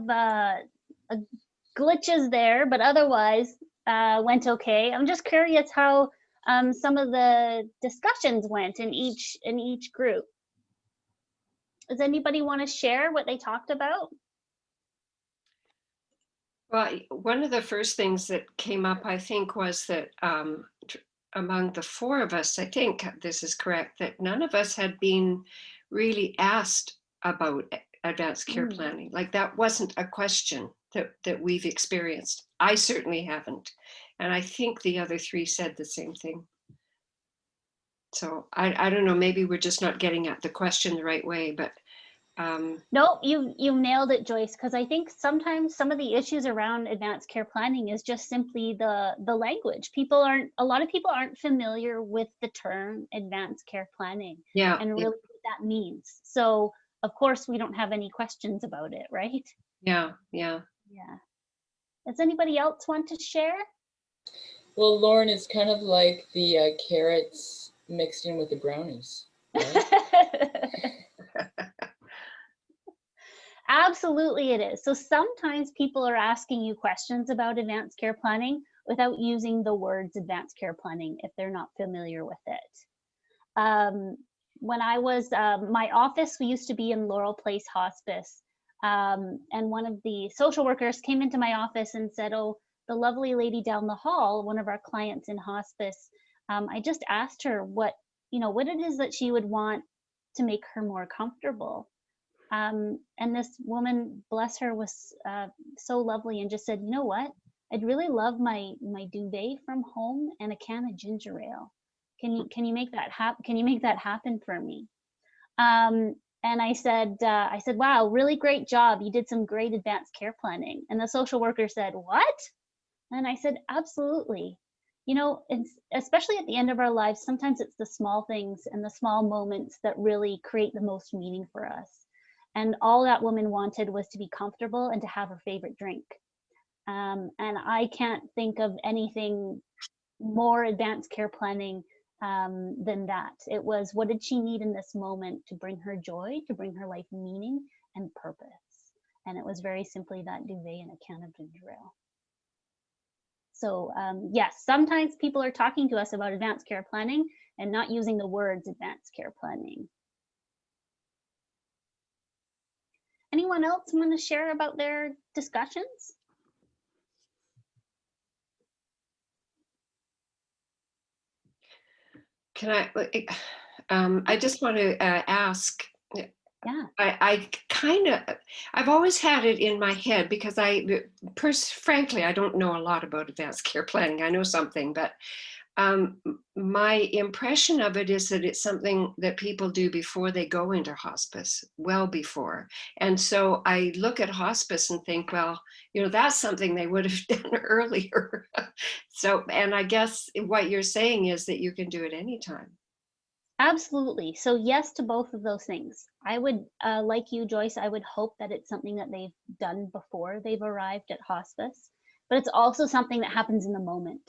glitches there, but otherwise went okay. I'm just curious how some of the discussions went in each group. Does anybody want to share what they talked about? Well, one of the first things that came up, I think, was that among the four of us, I think this is correct, that none of us had been really asked about advanced care planning. Like that wasn't a question that we've experienced. I certainly haven't. And I think the other three said the same thing. So I don't know, maybe we're just not getting at the question the right way, but no, you nailed it, Joyce, because I think sometimes some of the issues around advanced care planning is just simply the language. A lot of people aren't familiar with the term advanced care planning and really what that means. So of course we don't have any questions about it, right? Yeah. Does anybody else want to share? Well, Lauren, it's kind of like the carrots mixed in with the brownies, right? Absolutely it is. So sometimes people are asking you questions about advanced care planning without using the words advanced care planning if they're not familiar with it. When I was, my office, we used to be in Laurel Place Hospice, and one of the social workers came into my office and said, oh, the lovely lady down the hall, one of our clients in hospice, I just asked her what it is that she would want to make her more comfortable. And this woman, bless her, was so lovely and just said, you know what? I'd really love my duvet from home and a can of ginger ale. Can you make that happen? Can you make that happen for me? And I said, wow, really great job. You did some great advanced care planning. And the social worker said, what? And I said, absolutely. You know, especially at the end of our lives, sometimes it's the small things and the small moments that really create the most meaning for us. And all that woman wanted was to be comfortable and to have her favorite drink. And I can't think of anything more advanced care planning than that. It was, what did she need in this moment to bring her joy, to bring her life meaning and purpose? And it was very simply that duvet and a can of ginger ale. So yes, sometimes people are talking to us about advanced care planning and not using the words advanced care planning. Anyone else want to share about their discussions? Can I just want to ask. Yeah. I've always had it in my head because frankly, I don't know a lot about advanced care planning. I know something, but my impression of it is that it's something that people do before they go into hospice, well before. And so I look at hospice and think, well, that's something they would have done earlier. So, and I guess what you're saying is that you can do it anytime. Absolutely. So yes to both of those things. I would, like you, Joyce, I would hope that it's something that they've done before they've arrived at hospice, but it's also something that happens in the moment.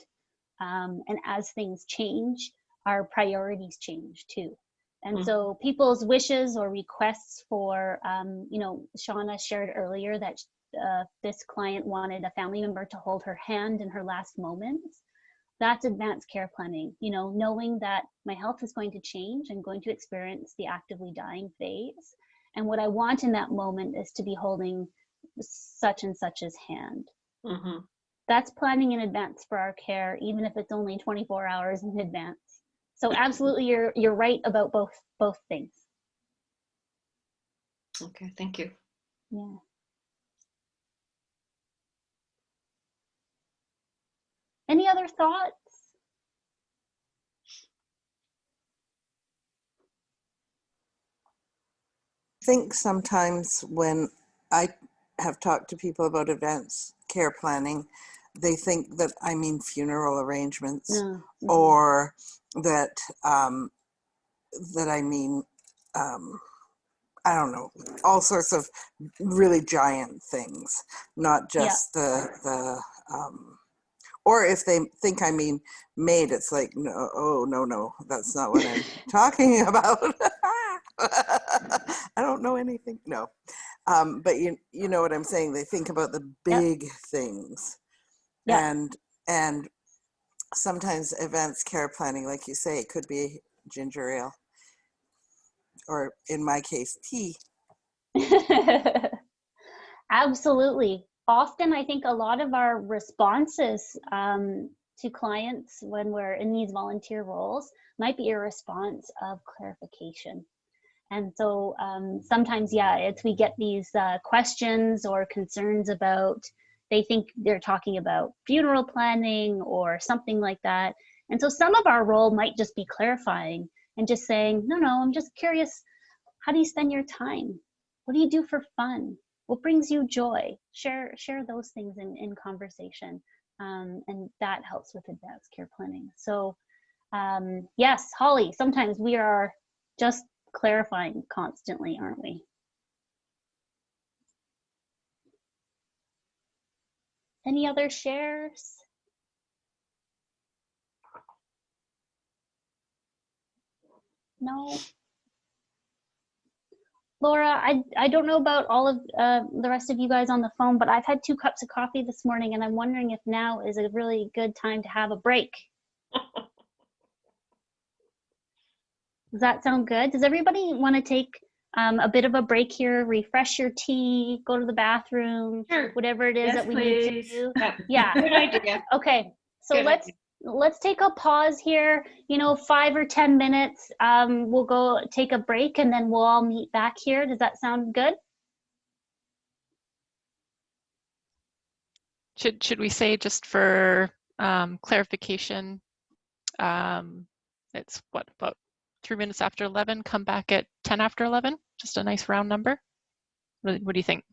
And as things change, our priorities change too. And so people's wishes or requests for, Shauna shared earlier that this client wanted a family member to hold her hand in her last moments. That's advanced care planning, knowing that my health is going to change. I'm going to experience the actively dying phase. And what I want in that moment is to be holding such and such's hand. That's planning in advance for our care, even if it's only 24 hours in advance. So absolutely, you're right about both things. Okay, thank you. Yeah. Any other thoughts? I think sometimes when I have talked to people about advanced care planning, they think that I mean funeral arrangements, No. or that that I mean I don't know, all sorts of really giant things, not just the or if they think I mean maid, it's like, no, oh, no, that's not what I'm talking about. I don't know anything. No. But you know what I'm saying? They think about the big things. And sometimes advanced care planning, like you say, it could be ginger ale, or in my case, tea. Absolutely. Often, I think a lot of our responses to clients when we're in these volunteer roles might be a response of clarification. And so sometimes, we get these questions or concerns about, they think they're talking about funeral planning or something like that. And so some of our role might just be clarifying and just saying, no, I'm just curious, how do you spend your time? What do you do for fun? What brings you joy? Share those things in conversation. And that helps with advanced care planning. So yes, Holly, sometimes we are just clarifying constantly, aren't we? Any other shares? No? Laura, I don't know about all of the rest of you guys on the phone, but I've had 2 cups of coffee this morning, and I'm wondering if now is a really good time to have a break. Does that sound good? Does everybody want to take a bit of a break here, refresh your tea, go to the bathroom, whatever it is that we need to do? Yeah. Good idea. Okay. So Good idea. let's take a pause here, 5 or 10 minutes. We'll go take a break and then we'll all meet back here. Does that sound good? Should we say, just for clarification, it's what, about 3 minutes after 11, come back at 10 after 11? Just a nice round number. What do you think?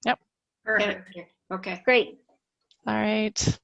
Yep. Perfect. Okay. Great. All right.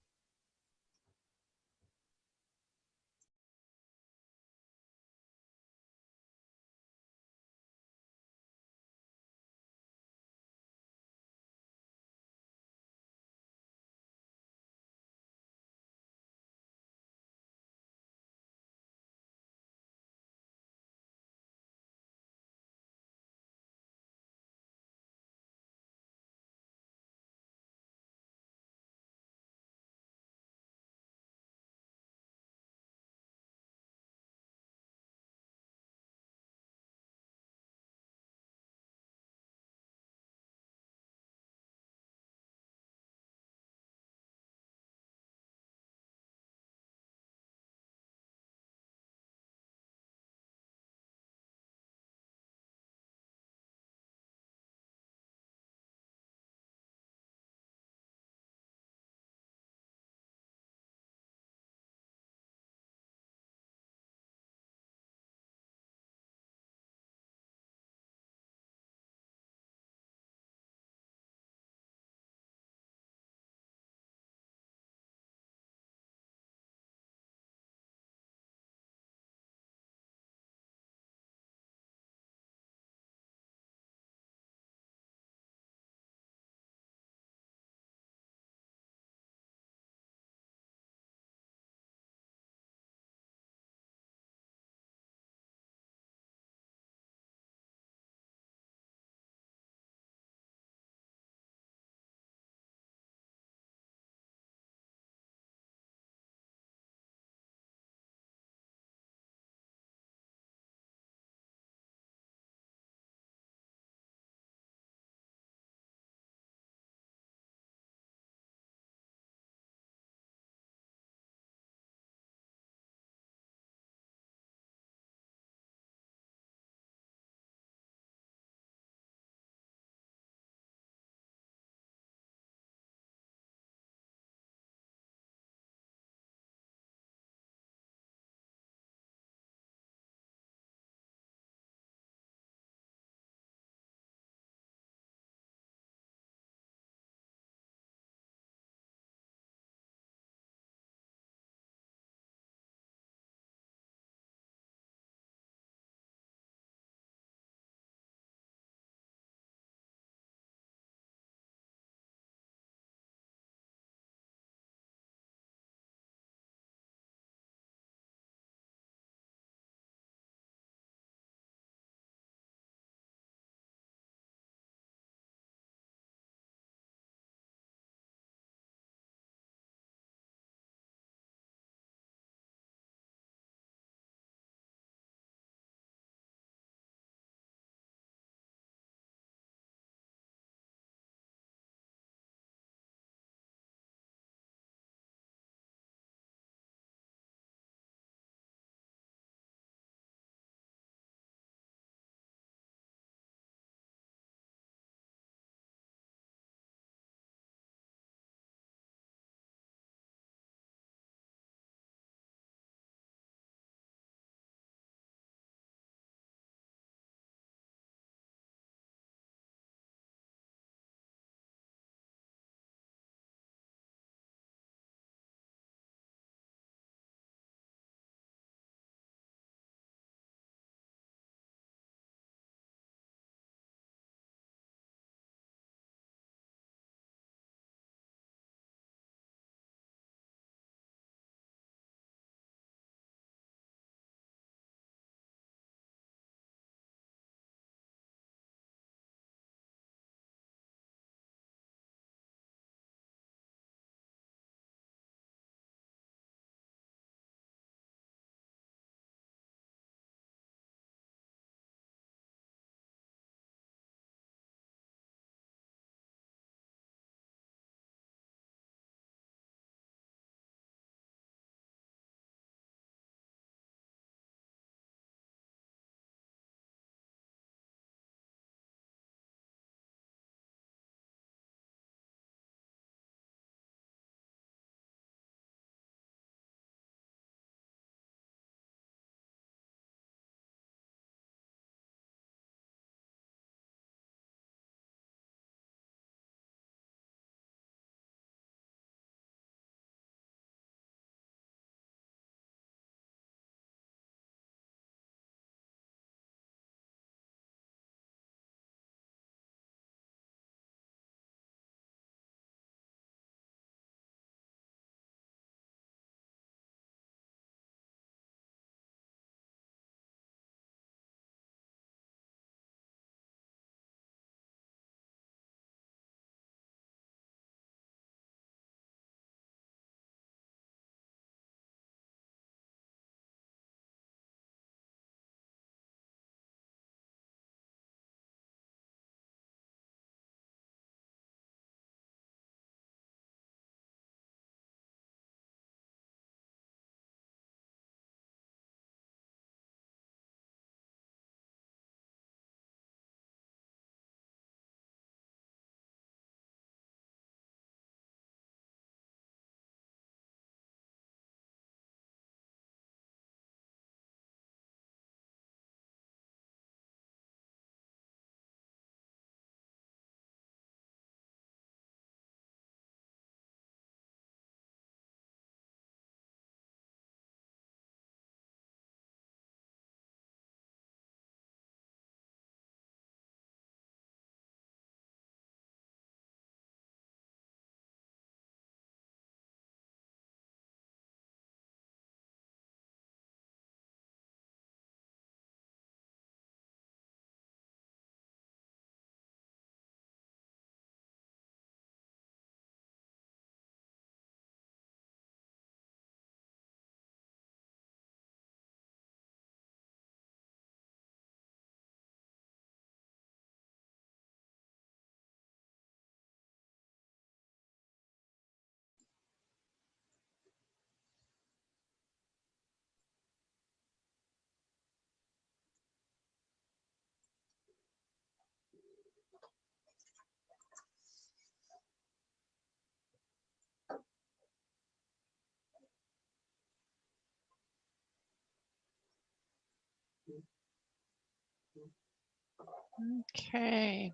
Okay.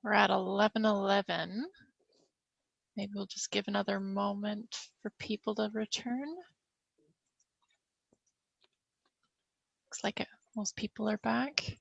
We're at 11:11. Maybe we'll just give another moment for people to return. Looks like most people are back.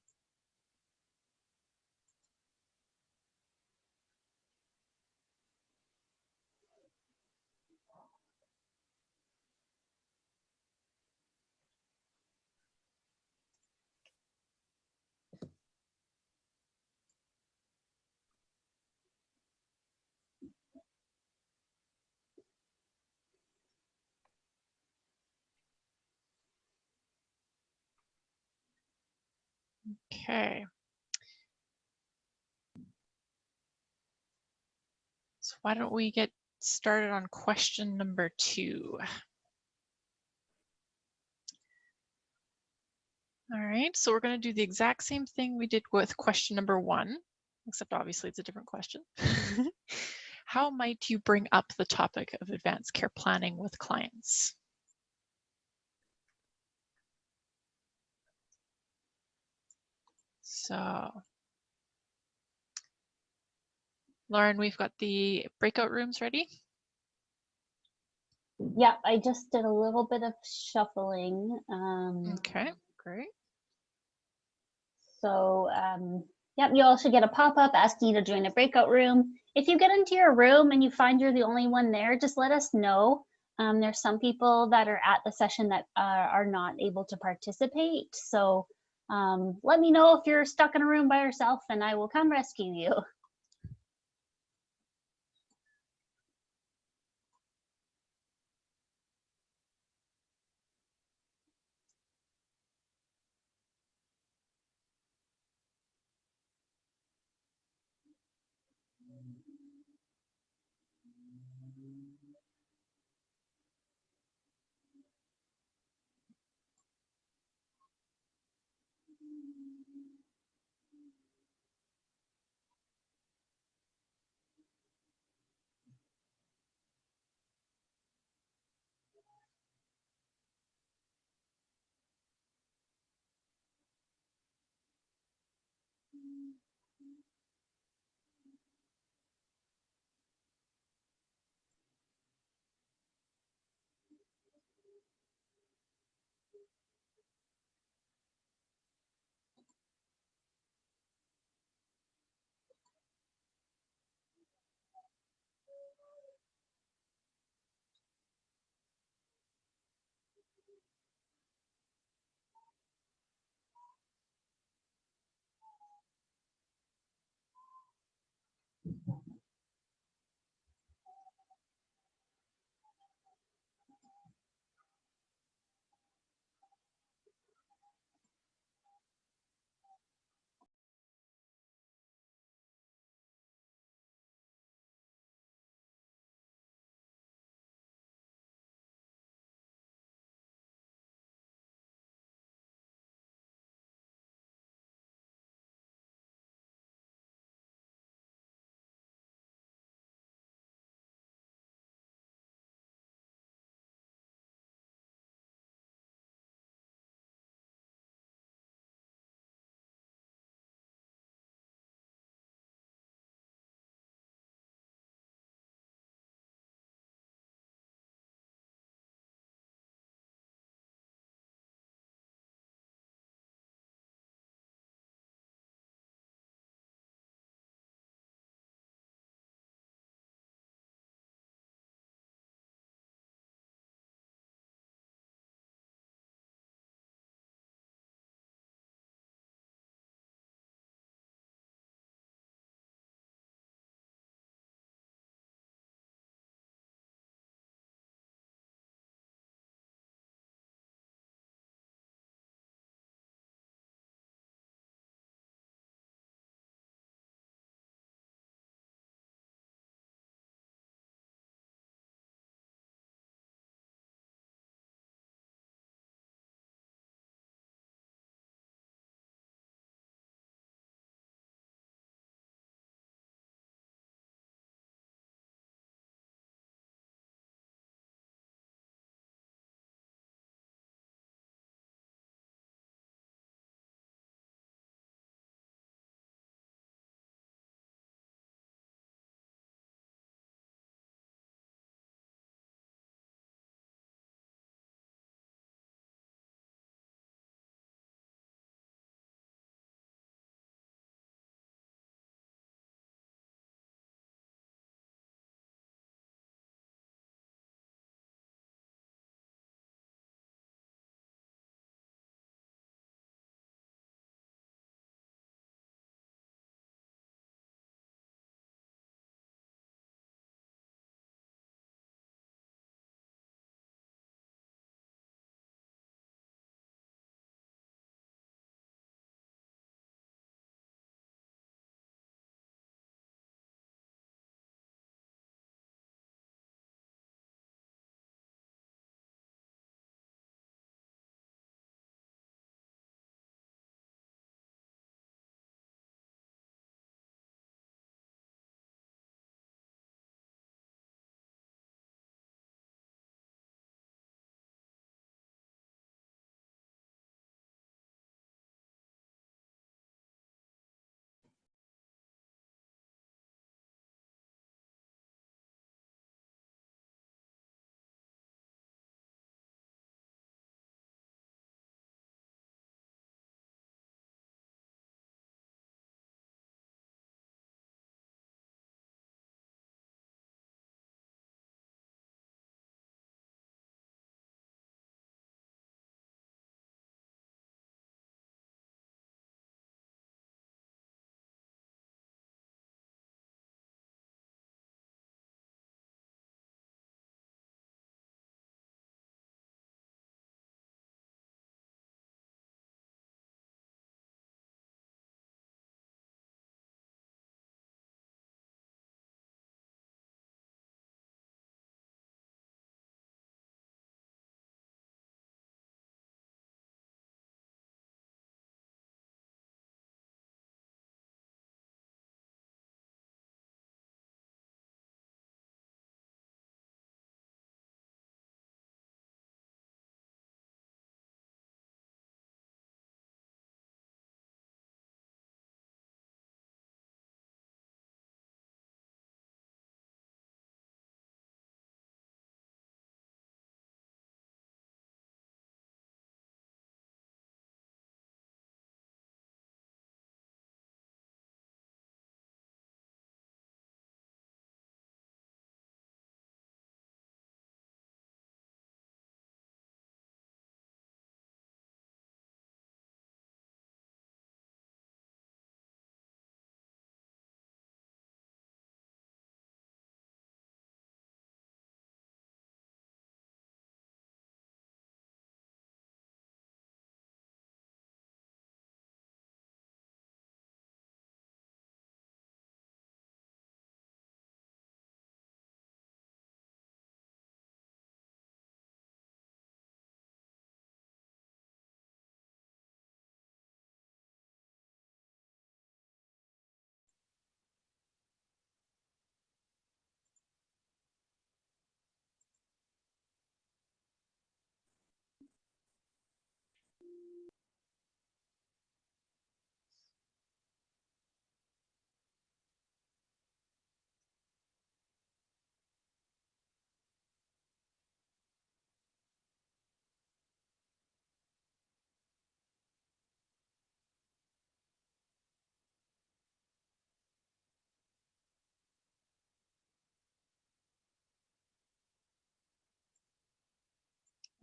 Okay. So why don't we get started on question number 2. All right, so we're going to do the exact same thing we did with question number 1, except obviously it's a different question. How might you bring up the topic of advanced care planning with clients? So, Lauren, we've got the breakout rooms ready. Yeah, I just did a little bit of shuffling. Okay, great. So, yep, you all should get a pop-up asking you to join a breakout room. If you get into your room and you find you're the only one there, just let us know. There's some people that are at the session that are not able to participate. So let me know if you're stuck in a room by yourself and I will come rescue you.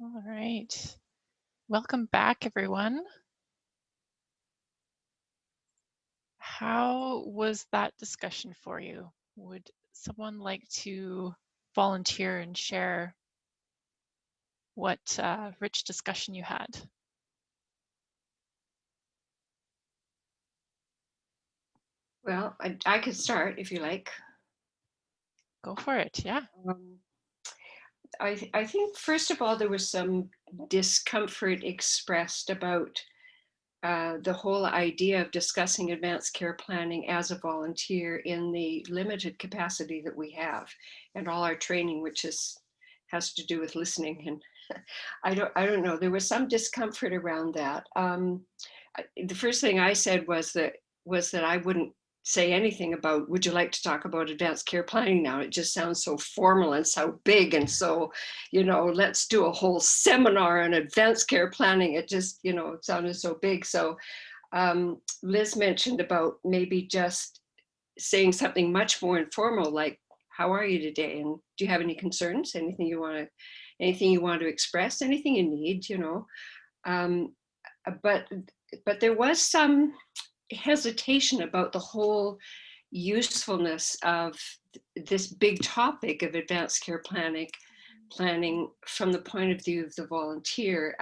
All right. Welcome back, everyone. How was that discussion for you? Would someone like to volunteer and share what rich discussion you had? Well, I could start if you like. Go for it, yeah. I think, first of all, there was some discomfort expressed about the whole idea of discussing advanced care planning as a volunteer in the limited capacity that we have, and all our training, which has to do with listening. And I don't know. There was some discomfort around that. The first thing I said was that I wouldn't say anything about, would you like to talk about advanced care planning now? It just sounds so formal and so big, and so, let's do a whole seminar on advanced care planning. It just, sounded so big. So Liz mentioned about maybe just saying something much more informal, like, how are you today? And do you have any concerns? Anything you want to express, anything you need, but there was some hesitation about the whole usefulness of this big topic of advanced care planning from the point of view of the volunteer.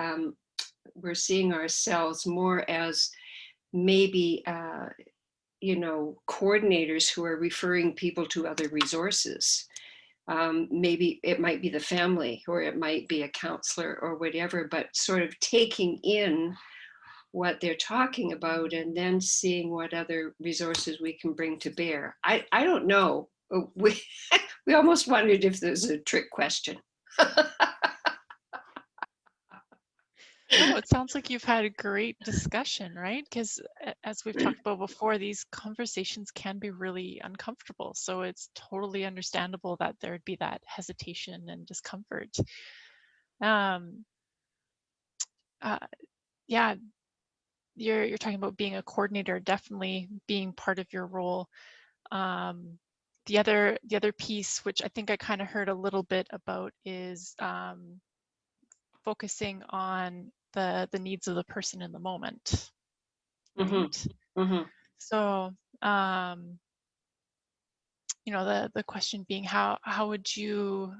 We're seeing ourselves more as maybe coordinators who are referring people to other resources. Maybe it might be the family, or it might be a counselor or whatever, but sort of taking in what they're talking about and then seeing what other resources we can bring to bear. I don't know. We almost wondered if there's a trick question. No, it sounds like you've had a great discussion, right? Because as we've talked about before, these conversations can be really uncomfortable. So it's totally understandable that there would be that hesitation and discomfort. Yeah, you're talking about being a coordinator, definitely being part of your role. The other piece, which I think I kind of heard a little bit about, is focusing on the needs of the person in the moment. Right? Mm-hmm. Mm-hmm. So the question being, how would you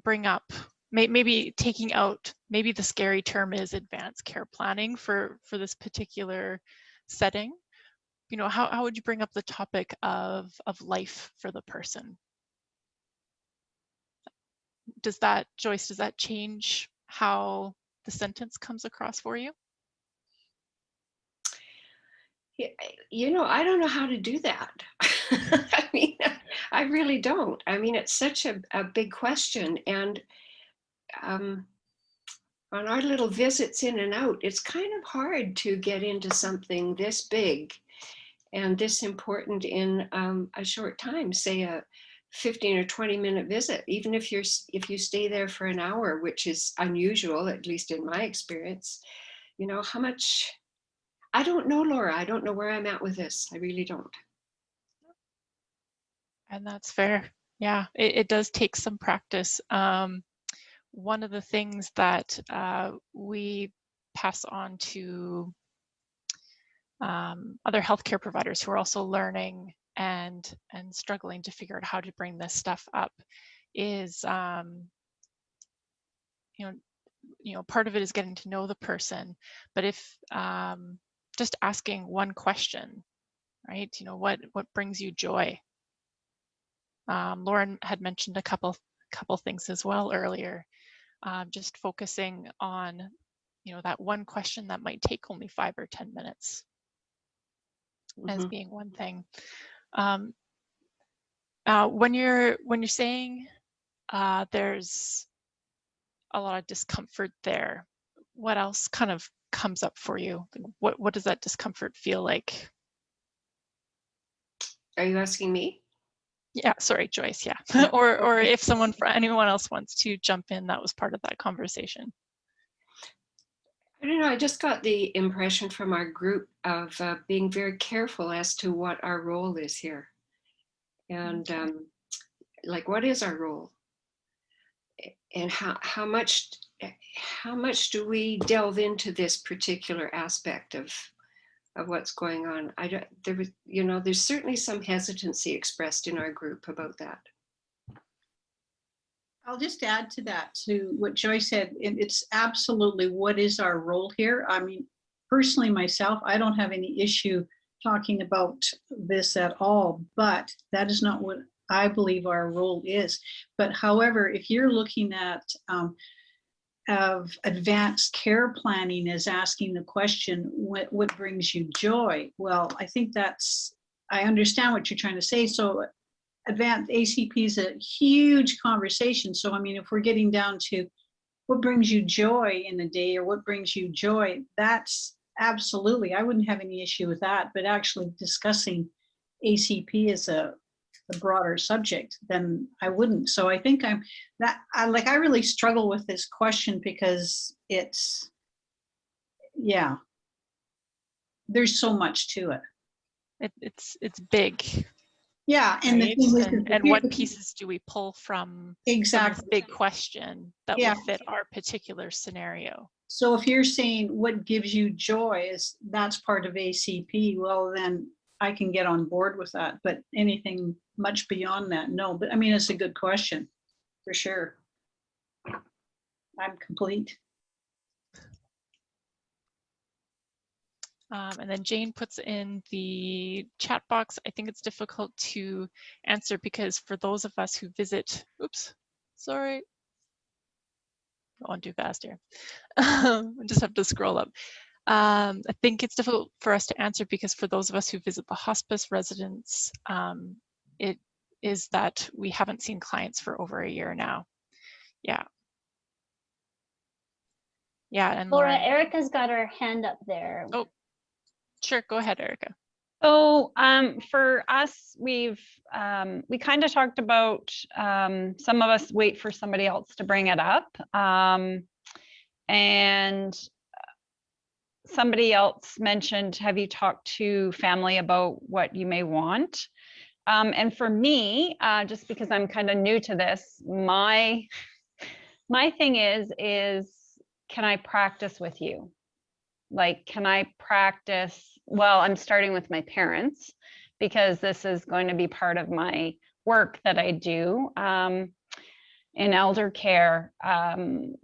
bring up, maybe taking out, maybe the scary term is advanced care planning for this particular setting. How would you bring up the topic of life for the person? Joyce, does that change how the sentence comes across for you? I don't know how to do that. I mean, I really don't. I mean, it's such a big question. And on our little visits in and out, it's kind of hard to get into something this big and this important in a short time, say a 15 or 20-minute visit. Even if you stay there for an hour, which is unusual, at least in my experience, how much, I don't know, Laura. I don't know where I'm at with this. I really don't. And that's fair. Yeah, it does take some practice. One of the things that we pass on to other healthcare providers who are also learning and struggling to figure out how to bring this stuff up is, part of it is getting to know the person, but if just asking one question, right? What brings you joy? Lauren had mentioned a couple things as well earlier. Just focusing on, that one question that might take only 5 or 10 minutes as being one thing. When you're saying there's a lot of discomfort there, what else kind of comes up for you? What does that discomfort feel like? Are you asking me? Yeah, sorry, Joyce, yeah. or if anyone else wants to jump in, that was part of that conversation. I don't know, I just got the impression from our group of being very careful as to what our role is here. And like, what is our role? and how much do we delve into this particular aspect of what's going on? I don't, there was, there's certainly some hesitancy expressed in our group about that. I'll just add to that, to what Joy said. It's absolutely what is our role here. I mean, personally, myself, I don't have any issue talking about this at all, but that is not what I believe our role is. But however, if you're looking at of advanced care planning as asking the question, what brings you joy? Well, I think I understand what you're trying to say. So advanced ACP is a huge conversation. So, I mean, if we're getting down to what brings you joy in the day or what brings you joy, that's absolutely, I wouldn't have any issue with that. But actually discussing ACP as a broader subject, then I wouldn't. So I think I really struggle with this question because it's, yeah, there's so much to it. It's big. Yeah, and right? the thing is, and what pieces do we pull from exactly this big question that will fit our particular scenario? So if you're saying what gives you joy is that's part of ACP, well then I can get on board with that. But anything much beyond that, no. But I mean, it's a good question for sure. I'm complete. And then Jane puts in the chat box, I think it's difficult to answer because for those of us who visit, oops, sorry, going too fast here. I just have to scroll up. I think it's difficult for us to answer because for those of us who visit the hospice residents, it is that we haven't seen clients for over a year now. Yeah. Yeah, and Laura, Lauren. Erica's got her hand up there. Oh, sure, go ahead, Erica. So for us, we kind of talked about some of us wait for somebody else to bring it up. And somebody else mentioned, have you talked to family about what you may want? And for me, just because I'm kind of new to this, my thing is can I practice with you? Like, can I practice? Well, I'm starting with my parents because this is going to be part of my work that I do in elder care.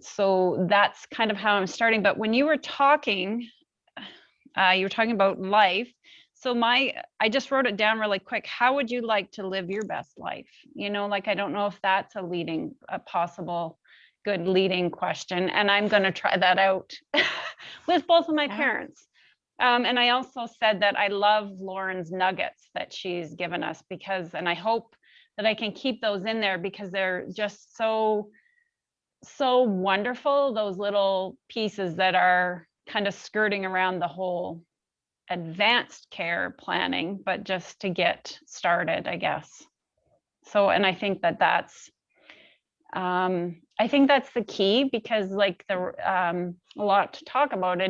So that's kind of how I'm starting. But when you were talking about life. So I just wrote it down really quick. How would you like to live your best life? Like, I don't know if that's a possible good leading question. And I'm going to try that out with both of my parents. And I also said that I love Lauren's nuggets that she's given us and I hope that I can keep those in there because they're just so wonderful. Those little pieces that are kind of skirting around the whole advanced care planning, but just to get started, I guess. So, and I think that's the key because like a lot to talk about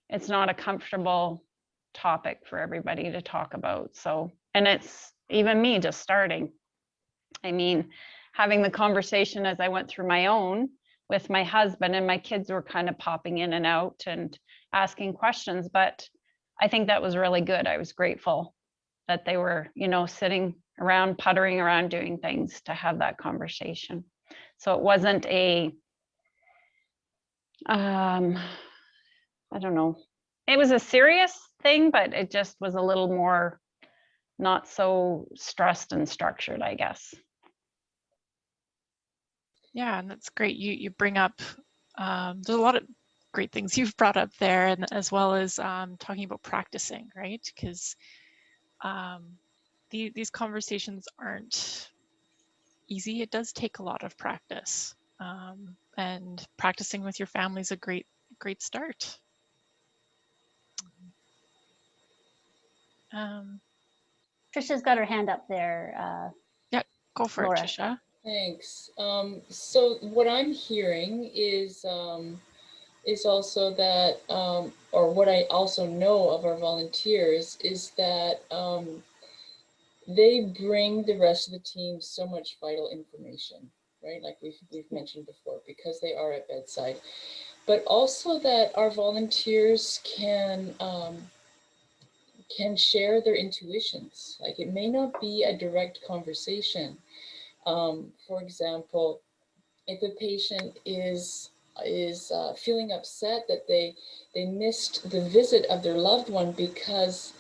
it's not a comfortable topic for everybody to talk about. So, and it's even me just starting. I mean, having the conversation as I went through my own with my husband, and my kids were kind of popping in and out and asking questions, but I think that was really good. I was grateful that they were, sitting around, puttering around, doing things to have that conversation. So it wasn't I don't know, it was a serious thing, but it just was a little more not so stressed and structured, I guess. Yeah, and that's great. You bring up, there's a lot of great things you've brought up there, and as well as talking about practicing, right? Because these conversations aren't easy. It does take a lot of practice, and practicing with your family is a great start. Trisha's got her hand up there. Yeah, go for Laura. it, Trisha. Thanks. So what I'm hearing is also that, or what I also know of our volunteers is that they bring the rest of the team so much vital information, right? Like we've mentioned before, because they are at bedside, but also that our volunteers can share their intuitions. Like it may not be a direct conversation. For example, if a patient is feeling upset that they missed the visit of their loved one because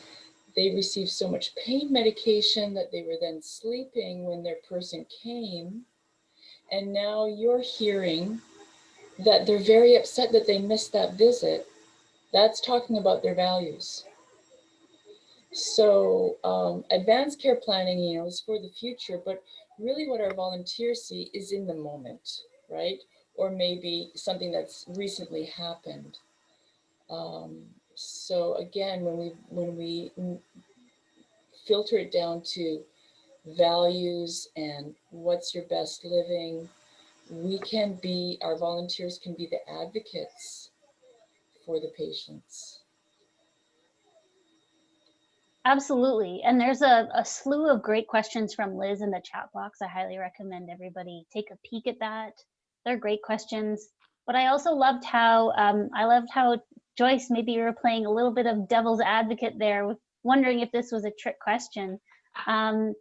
they received so much pain medication that they were then sleeping when their person came, and now you're hearing that they're very upset that they missed that visit, that's talking about their values. So advanced care planning, is for the future, but really what our volunteers see is in the moment, right? Or maybe something that's recently happened. So again, when we filter it down to values and what's your best living, our volunteers can be the advocates for the patients. Absolutely. And there's a slew of great questions from Liz in the chat box. I highly recommend everybody take a peek at that. They're great questions. But I also loved how Joyce, maybe you were playing a little bit of devil's advocate there, with wondering if this was a trick question. And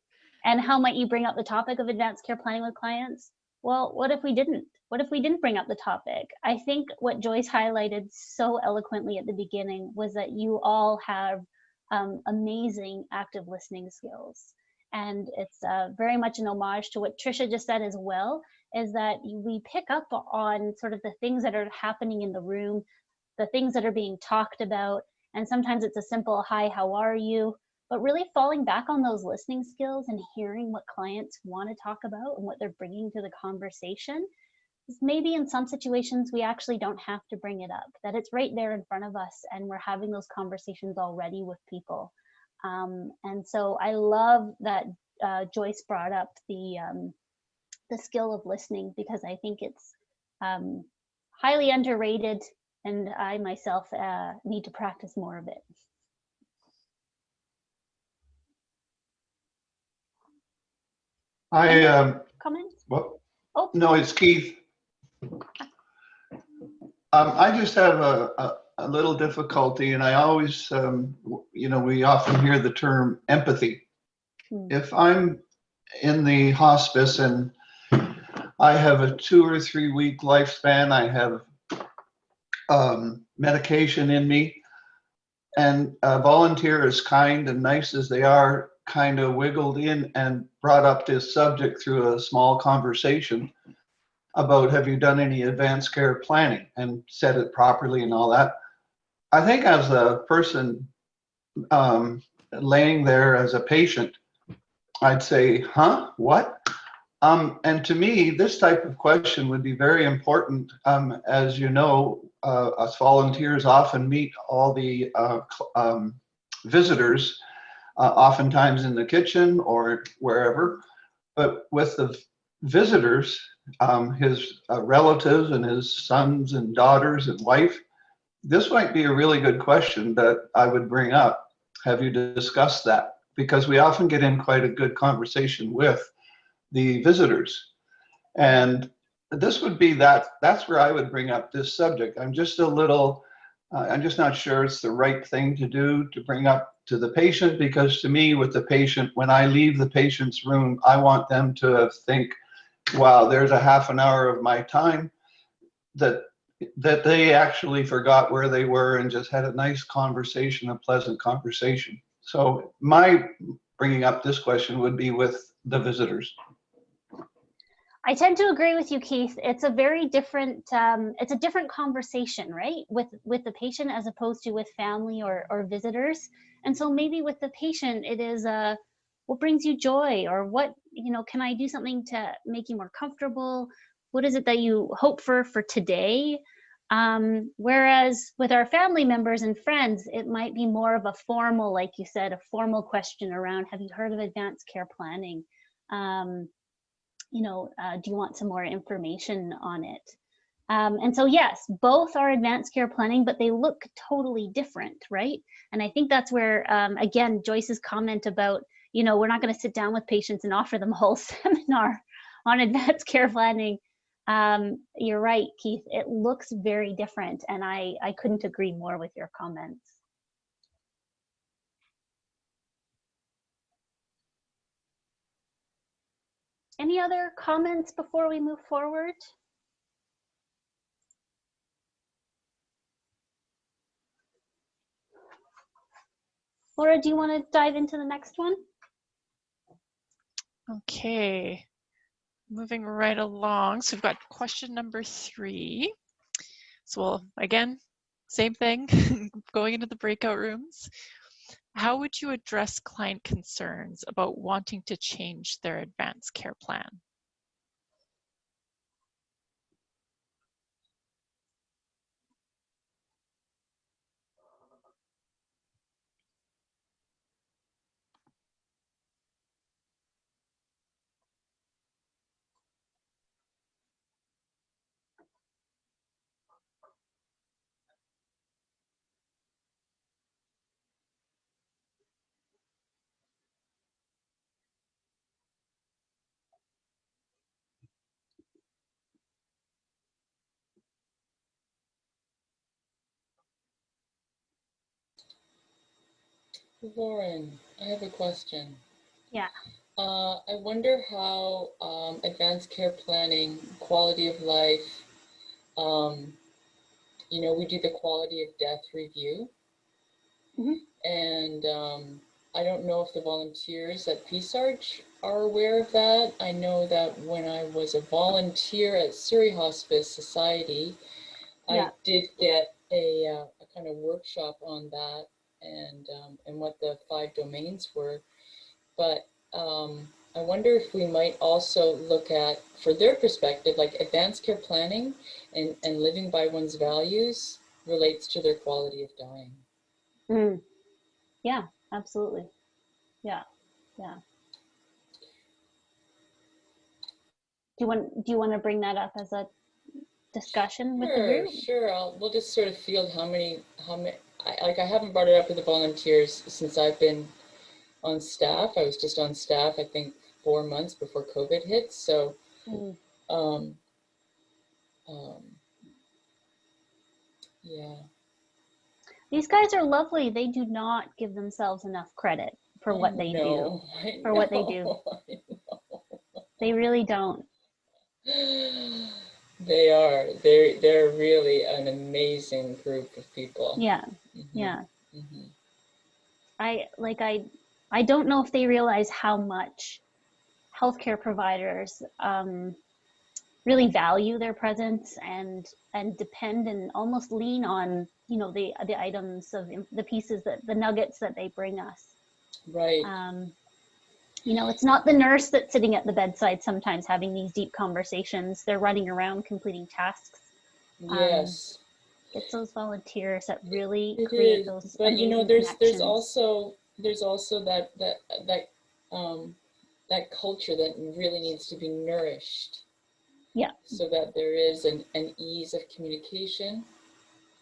how might you bring up the topic of advanced care planning with clients? Well, what if we didn't? What if we didn't bring up the topic? I think what Joyce highlighted so eloquently at the beginning was that you all have amazing active listening skills. And it's very much an homage to what Trisha just said as well, is that we pick up on sort of the things that are happening in the room, the things that are being talked about. And sometimes it's a simple, hi, how are you? But really falling back on those listening skills and hearing what clients want to talk about and what they're bringing to the conversation. Maybe in some situations we actually don't have to bring it up, that it's right there in front of us and we're having those conversations already with people. And so I love that Joyce brought up the skill of listening, because I think it's highly underrated, and I myself need to practice more of it. Comments? Well, oh, no, it's Keith. I just have a little difficulty, and I always, we often hear the term empathy. If I'm in the hospice and I have a 2 or 3 week lifespan, I have medication in me, and a volunteer, as kind and nice as they are, kind of wiggled in and brought up this subject through a small conversation about, have you done any advanced care planning, and said it properly and all that. I think as a person laying there as a patient, I'd say, huh, what? And to me, this type of question would be very important. As you know, us volunteers often meet all the visitors, oftentimes in the kitchen or wherever. But with the visitors, his relatives and his sons and daughters and wife, this might be a really good question that I would bring up. Have you discussed that? Because we often get in quite a good conversation with the visitors. And this would be that's where I would bring up this subject. I'm just not sure it's the right thing to do to bring up to the patient, because to me, with the patient, when I leave the patient's room, I want them to think, wow, there's a half an hour of my time that they actually forgot where they were and just had a nice conversation, a pleasant conversation. So my bringing up this question would be with the visitors. I tend to agree with you, Keith. It's a very different, it's a different conversation, right? With the patient as opposed to with family or visitors. And so maybe with the patient, it is what brings you joy, or what, can I do something to make you more comfortable? What is it that you hope for today? Whereas with our family members and friends, it might be more of a formal, like you said, a formal question around, have you heard of advanced care planning? Do you want some more information on it? And so yes, both are advanced care planning, but they look totally different, right? And I think that's where, again, Joyce's comment about, we're not going to sit down with patients and offer them a whole seminar on advanced care planning, you're right, Keith. It looks very different, and I couldn't agree more with your comments. Any other comments before we move forward? Laura, do you want to dive into the next one? Okay, moving right along. So we've got question number 3. So we'll, again, same thing, going into the breakout rooms. How would you address client concerns about wanting to change their advanced care plan? Lauren, I have a question. Yeah. I wonder how advanced care planning, quality of life, you know, we do the quality of death review. And I don't know if the volunteers at PSARCH are aware of that. I know that when I was a volunteer at Surrey Hospice Society, I did get a kind of workshop on that and what the 5 domains were. But I wonder if we might also look at, for their perspective, like advanced care planning and living by one's values relates to their quality of dying. Yeah, absolutely. Yeah, yeah. Do you want to bring that up as a discussion with the group? Sure. We'll just sort of field how many. I haven't brought it up with the volunteers since I've been on staff. I was just on staff, I think, 4 months before COVID hit. So, yeah. These guys are lovely. They do not give themselves enough credit for what they do. For what they do. They really don't. They are. They're really an amazing group of people. Yeah. Yeah. I don't know if they realize how much healthcare providers really value their presence and depend and almost lean on, you know, the items of the pieces, the nuggets that they bring us. Right. You know, it's not the nurse that's sitting at the bedside sometimes having these deep conversations. They're running around completing tasks. Yes. It's those volunteers that really It create is. those But amazing you know, there's connections. also that culture that really needs to be nourished. Yeah. So that there is an ease of communication.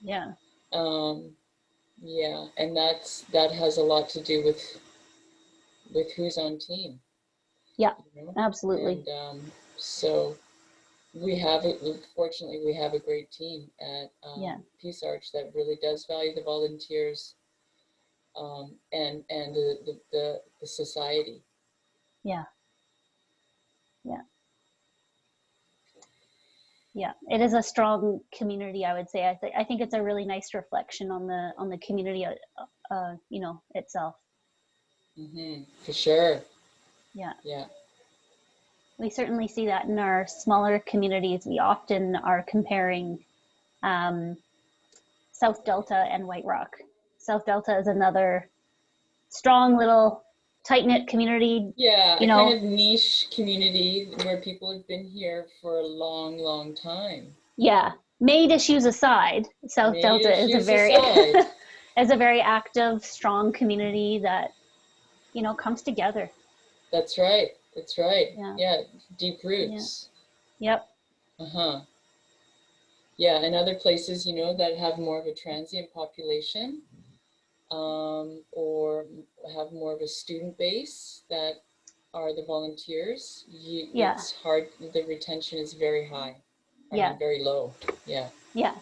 Yeah. Yeah, and that has a lot to do with who's on team. Yeah, you know? absolutely. And so fortunately, we have a great team at PSARCH that really does value the volunteers and the society. Yeah. Yeah. Yeah, it is a strong community, I would say. I think it's a really nice reflection on the community, you know, itself. For sure. Yeah. Yeah. We certainly see that in our smaller communities. We often are comparing South Delta and White Rock. South Delta is another strong little tight-knit community. Yeah, you a know, kind of niche community where people have been here for a long, long time. Yeah, MAID issues aside, South Delta is a very is a very active, strong community that, you know, comes together. That's right. That's right. Yeah. Yeah, deep roots. Yeah. Yep. Yeah, and other places, you know, that have more of a transient population, or have more of a student base that are the volunteers, Yeah. it's hard, the retention is very high. I Yeah. mean, very low. Yeah. Yeah.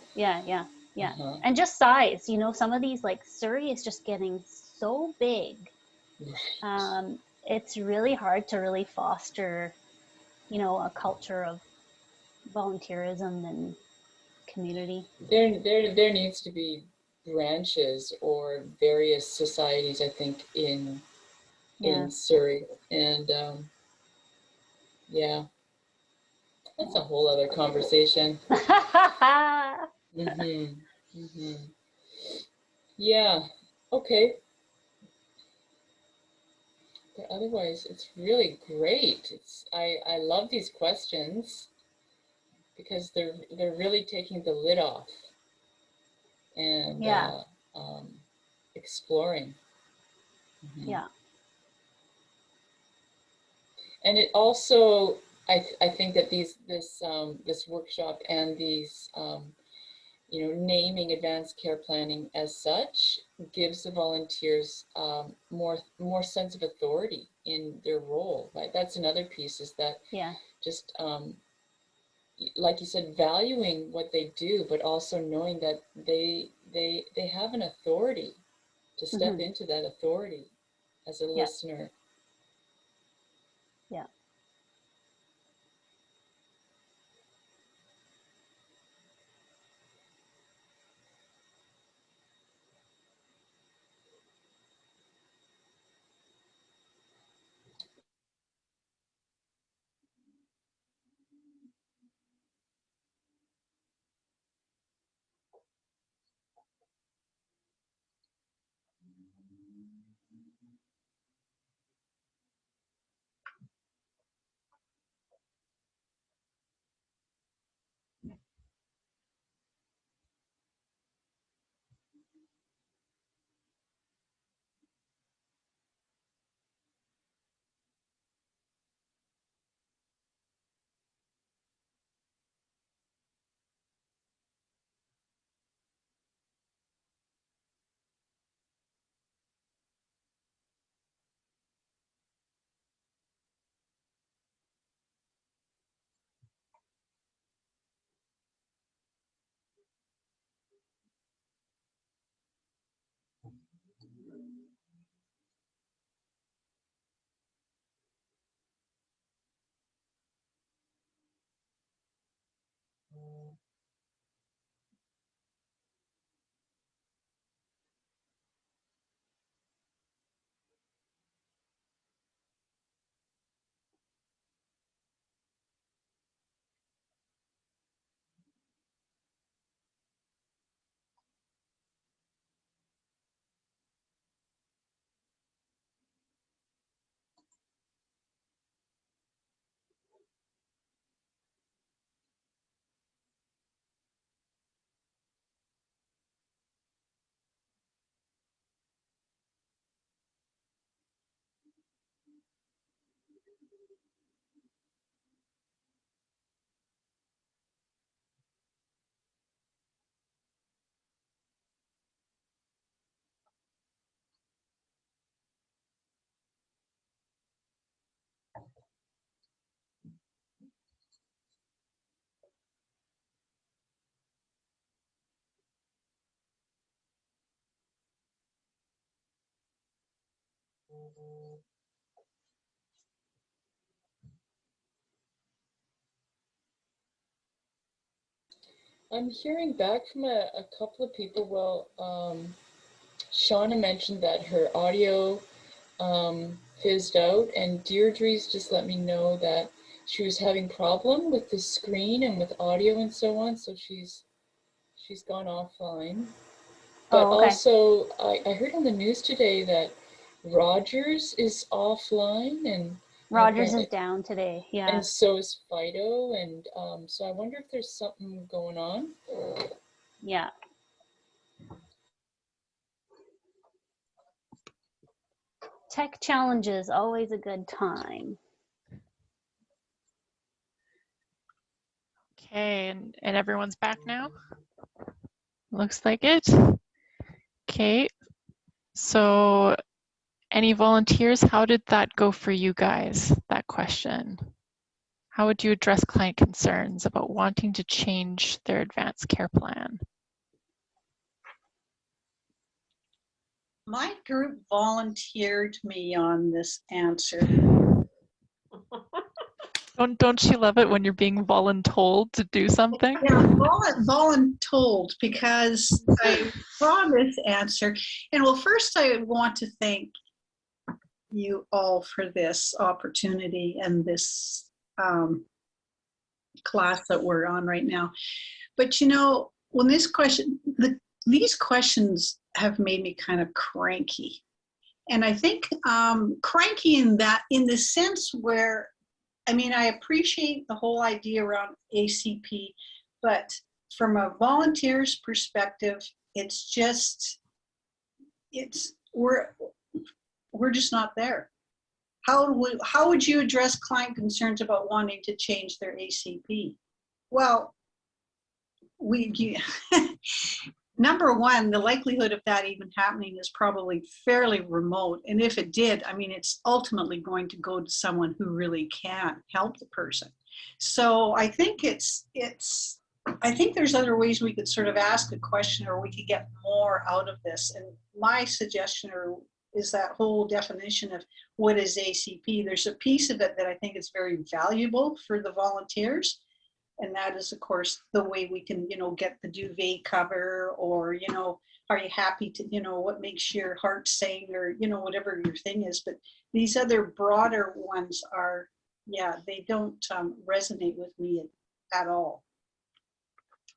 And just size, you know, some of these, like Surrey is just getting so big. Right. It's really hard to really foster, you know, a culture of volunteerism and community. There needs to be branches or various societies, I think, in Surrey, and yeah, that's a whole other conversation. Mm-hmm. Mm-hmm. Yeah. Okay. But otherwise, it's really great. I love these questions because they're really taking the lid off and exploring. Mm-hmm. Yeah. And it also, I think that this workshop and these you know, naming advanced care planning as such gives the volunteers more sense of authority in their role. Right, that's another piece, is that just like you said, valuing what they do, but also knowing that they have an authority to step into that authority as a listener. Yeah. I'm hearing back from a couple of people. Well, Shauna mentioned that her audio fizzed out, and Deirdre's just let me know that she was having problem with the screen and with audio and so on, so she's gone offline. But also, I heard on the news today that Rogers is offline, and Rogers is down today. Yeah. And so is Fido, and so I wonder if there's something going on. Yeah. Tech challenges, always a good time. Okay, and everyone's back now? Looks like it. Okay, so Any volunteers? How did that go for you guys, that question? How would you address client concerns about wanting to change their advanced care plan? My group volunteered me on this answer. Don't you love it when you're being voluntold to do something? Yeah, voluntold, because I saw this answer. And well, first I want to thank you all for this opportunity and this class that we're on right now. But you know, when these questions have made me kind of cranky. And I think cranky in the sense where, I mean, I appreciate the whole idea around ACP, but from a volunteer's perspective, we're just not there. How would you address client concerns about wanting to change their ACP? Well, number one, the likelihood of that even happening is probably fairly remote. And if it did, I mean, it's ultimately going to go to someone who really can help the person. So I think I think there's other ways we could sort of ask a question, or we could get more out of this. And my suggestion is that whole definition of what is ACP. There's a piece of it that I think is very valuable for the volunteers. And that is, of course, the way we can, you know, get the duvet cover, or, you know, are you happy to, you know, what makes your heart sing, or, you know, whatever your thing is. But these other broader ones are, yeah, they don't resonate with me at all.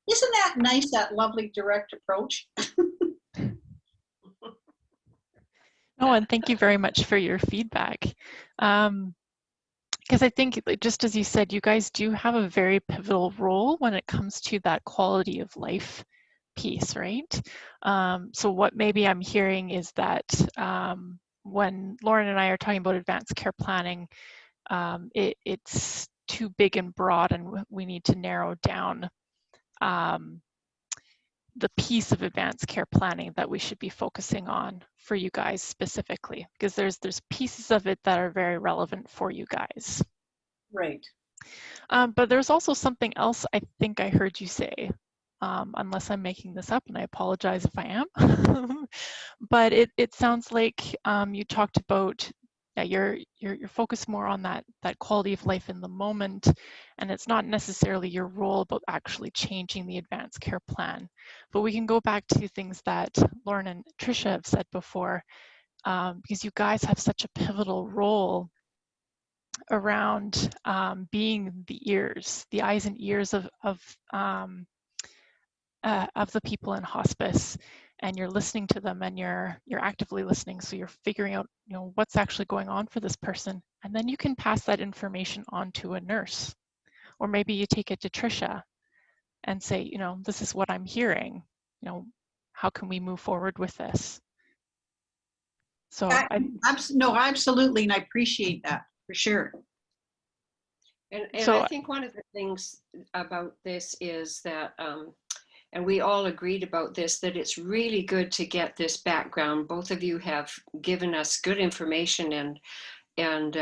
Isn't that nice, that lovely direct approach? Oh, and thank you very much for your feedback. Because I think, just as you said, you guys do have a very pivotal role when it comes to that quality of life piece, right? So what maybe I'm hearing is that when Lauren and I are talking about advanced care planning, it's too big and broad, and we need to narrow down the piece of advanced care planning that we should be focusing on for you guys specifically, because there's pieces of it that are very relevant for you guys. Right. But there's also something else I think I heard you say, unless I'm making this up, and I apologize if I am. But it sounds like you talked about, yeah, you're focused more on that quality of life in the moment, and it's not necessarily your role about actually changing the advanced care plan. But we can go back to things that Lauren and Tricia have said before, because you guys have such a pivotal role around being the ears, the eyes and ears of the people in hospice, and you're listening to them, and you're actively listening. So you're figuring out, you know, what's actually going on for this person, and then you can pass that information on to a nurse, or maybe you take it to Tricia and say, you know, this is what I'm hearing. You know, how can we move forward with this? So no, absolutely, and I appreciate that for sure. And so, I think one of the things about this is that, and we all agreed about this, that it's really good to get this background. Both of you have given us good information, and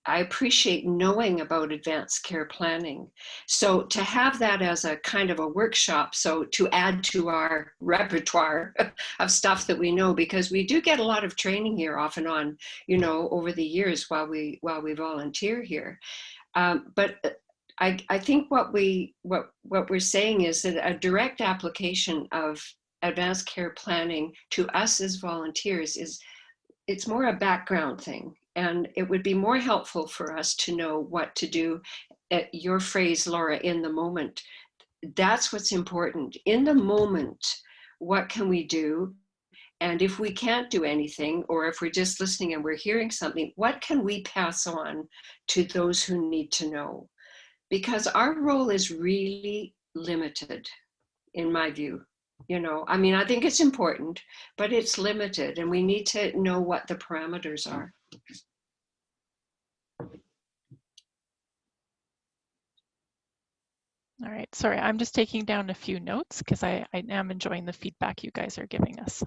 I appreciate knowing about advanced care planning. So to have that as a kind of a workshop, so to add to our repertoire of stuff that we know, because we do get a lot of training here off and on, you know, over the years while we volunteer here. But I think what we're saying is that a direct application of advanced care planning to us as volunteers it's more a background thing, and it would be more helpful for us to know what to do. At your phrase, Laura, in the moment, that's what's important. In the moment, what can we do? And if we can't do anything, or if we're just listening and we're hearing something, what can we pass on to those who need to know? Because our role is really limited, in my view. You know, I mean, I think it's important, but it's limited, and we need to know what the parameters are. all right, sorry, I'm just taking down a few notes because I am enjoying the feedback you guys are giving us.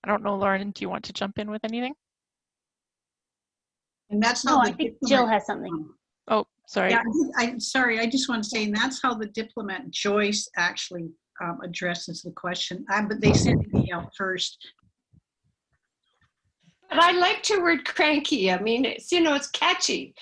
I don't know, Lauren, do you want to jump in with anything? And that's No, how I think Jill has something. Oh, sorry. Yeah, sorry. I just want to say, and that's how the diplomat Joyce actually addresses the question. But they sent me out first. But I liked your word cranky. I mean, it's, you know, it's catchy.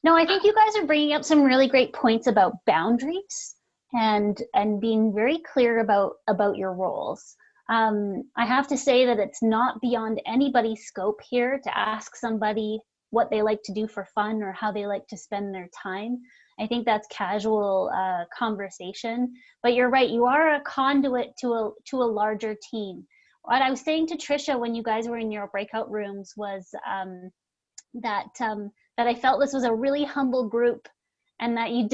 No, I think you guys are bringing up some really great points about boundaries and being very clear about your roles. I have to say that it's not beyond anybody's scope here to ask somebody what they like to do for fun or how they like to spend their time. I think that's casual conversation, but you're right, you are a conduit to a larger team. What I was saying to Trisha when you guys were in your breakout rooms was that I felt this was a really humble group, and that you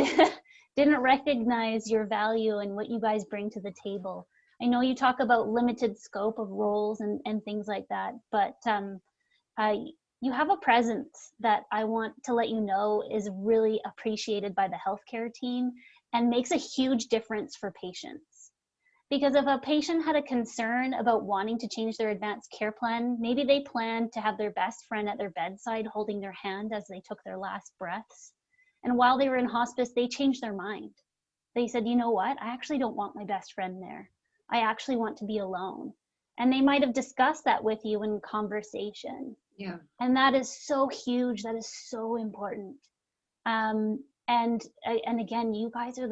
didn't recognize your value and what you guys bring to the table. I know you talk about limited scope of roles and things like that, but you have a presence that I want to let you know is really appreciated by the healthcare team and makes a huge difference for patients. Because if a patient had a concern about wanting to change their advanced care plan, maybe they planned to have their best friend at their bedside holding their hand as they took their last breaths. And while they were in hospice, they changed their mind. They said, you know what? I actually don't want my best friend there. I actually want to be alone. And they might have discussed that with you in conversation. Yeah. And that is so huge. That is so important. And again, you guys are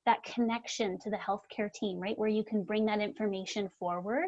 that connection to the healthcare team, right? Where you can bring that information forward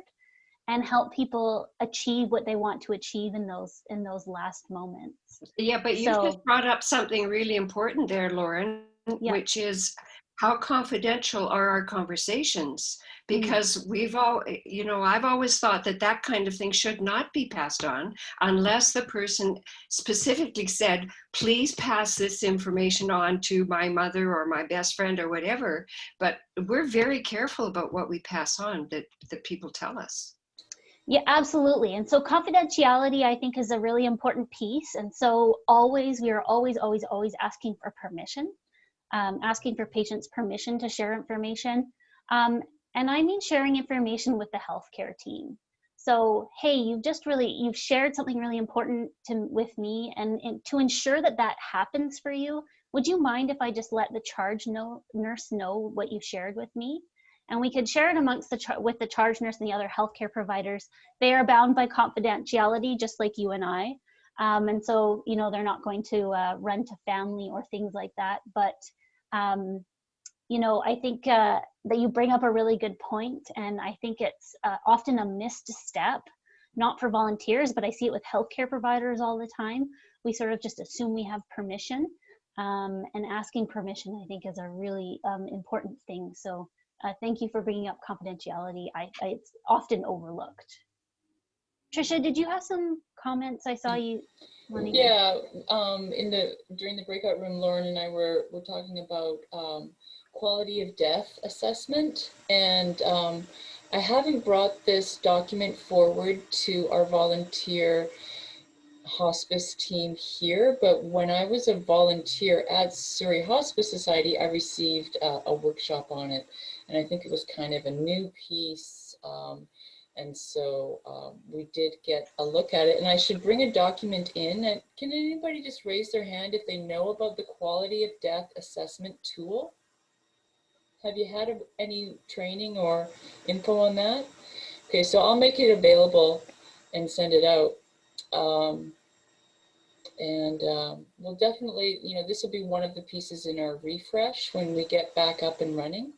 and help people achieve what they want to achieve in those last moments. Yeah, but you just brought up something really important there, Lauren, which is how confidential are our conversations? Because I've always thought that kind of thing should not be passed on unless the person specifically said, please pass this information on to my mother or my best friend or whatever. But we're very careful about what we pass on that people tell us. Yeah, absolutely. And so confidentiality, I think, is a really important piece. And so we are always asking for permission, asking for patients' permission to share information. And I mean sharing information with the healthcare team. So, hey, you've shared something really important with me, and to ensure that happens for you, would you mind if I just let the charge nurse know what you shared with me? And we could share it amongst with the charge nurse and the other healthcare providers. They are bound by confidentiality, just like you and I. And so, they're not going to run to family or things like that. But, I think that you bring up a really good point. And I think it's often a missed step, not for volunteers, but I see it with healthcare providers all the time. We sort of just assume we have permission. And asking permission, I think, is a really important thing. So thank you for bringing up confidentiality. It's often overlooked. Trisha, did you have some comments? I saw you wanting. Yeah, during the breakout room, Lauren and I were talking about quality of death assessment, and I haven't brought this document forward to our volunteer hospice team here, but when I was a volunteer at Surrey Hospice Society, I received a workshop on it, and I think it was kind of a new piece, and so we did get a look at it. And I should bring a document in. And can anybody just raise their hand if they know about the quality of death assessment tool? Have you had any training or info on that? Okay, so I'll make it available and send it out. We'll definitely, this will be one of the pieces in our refresh when we get back up and running.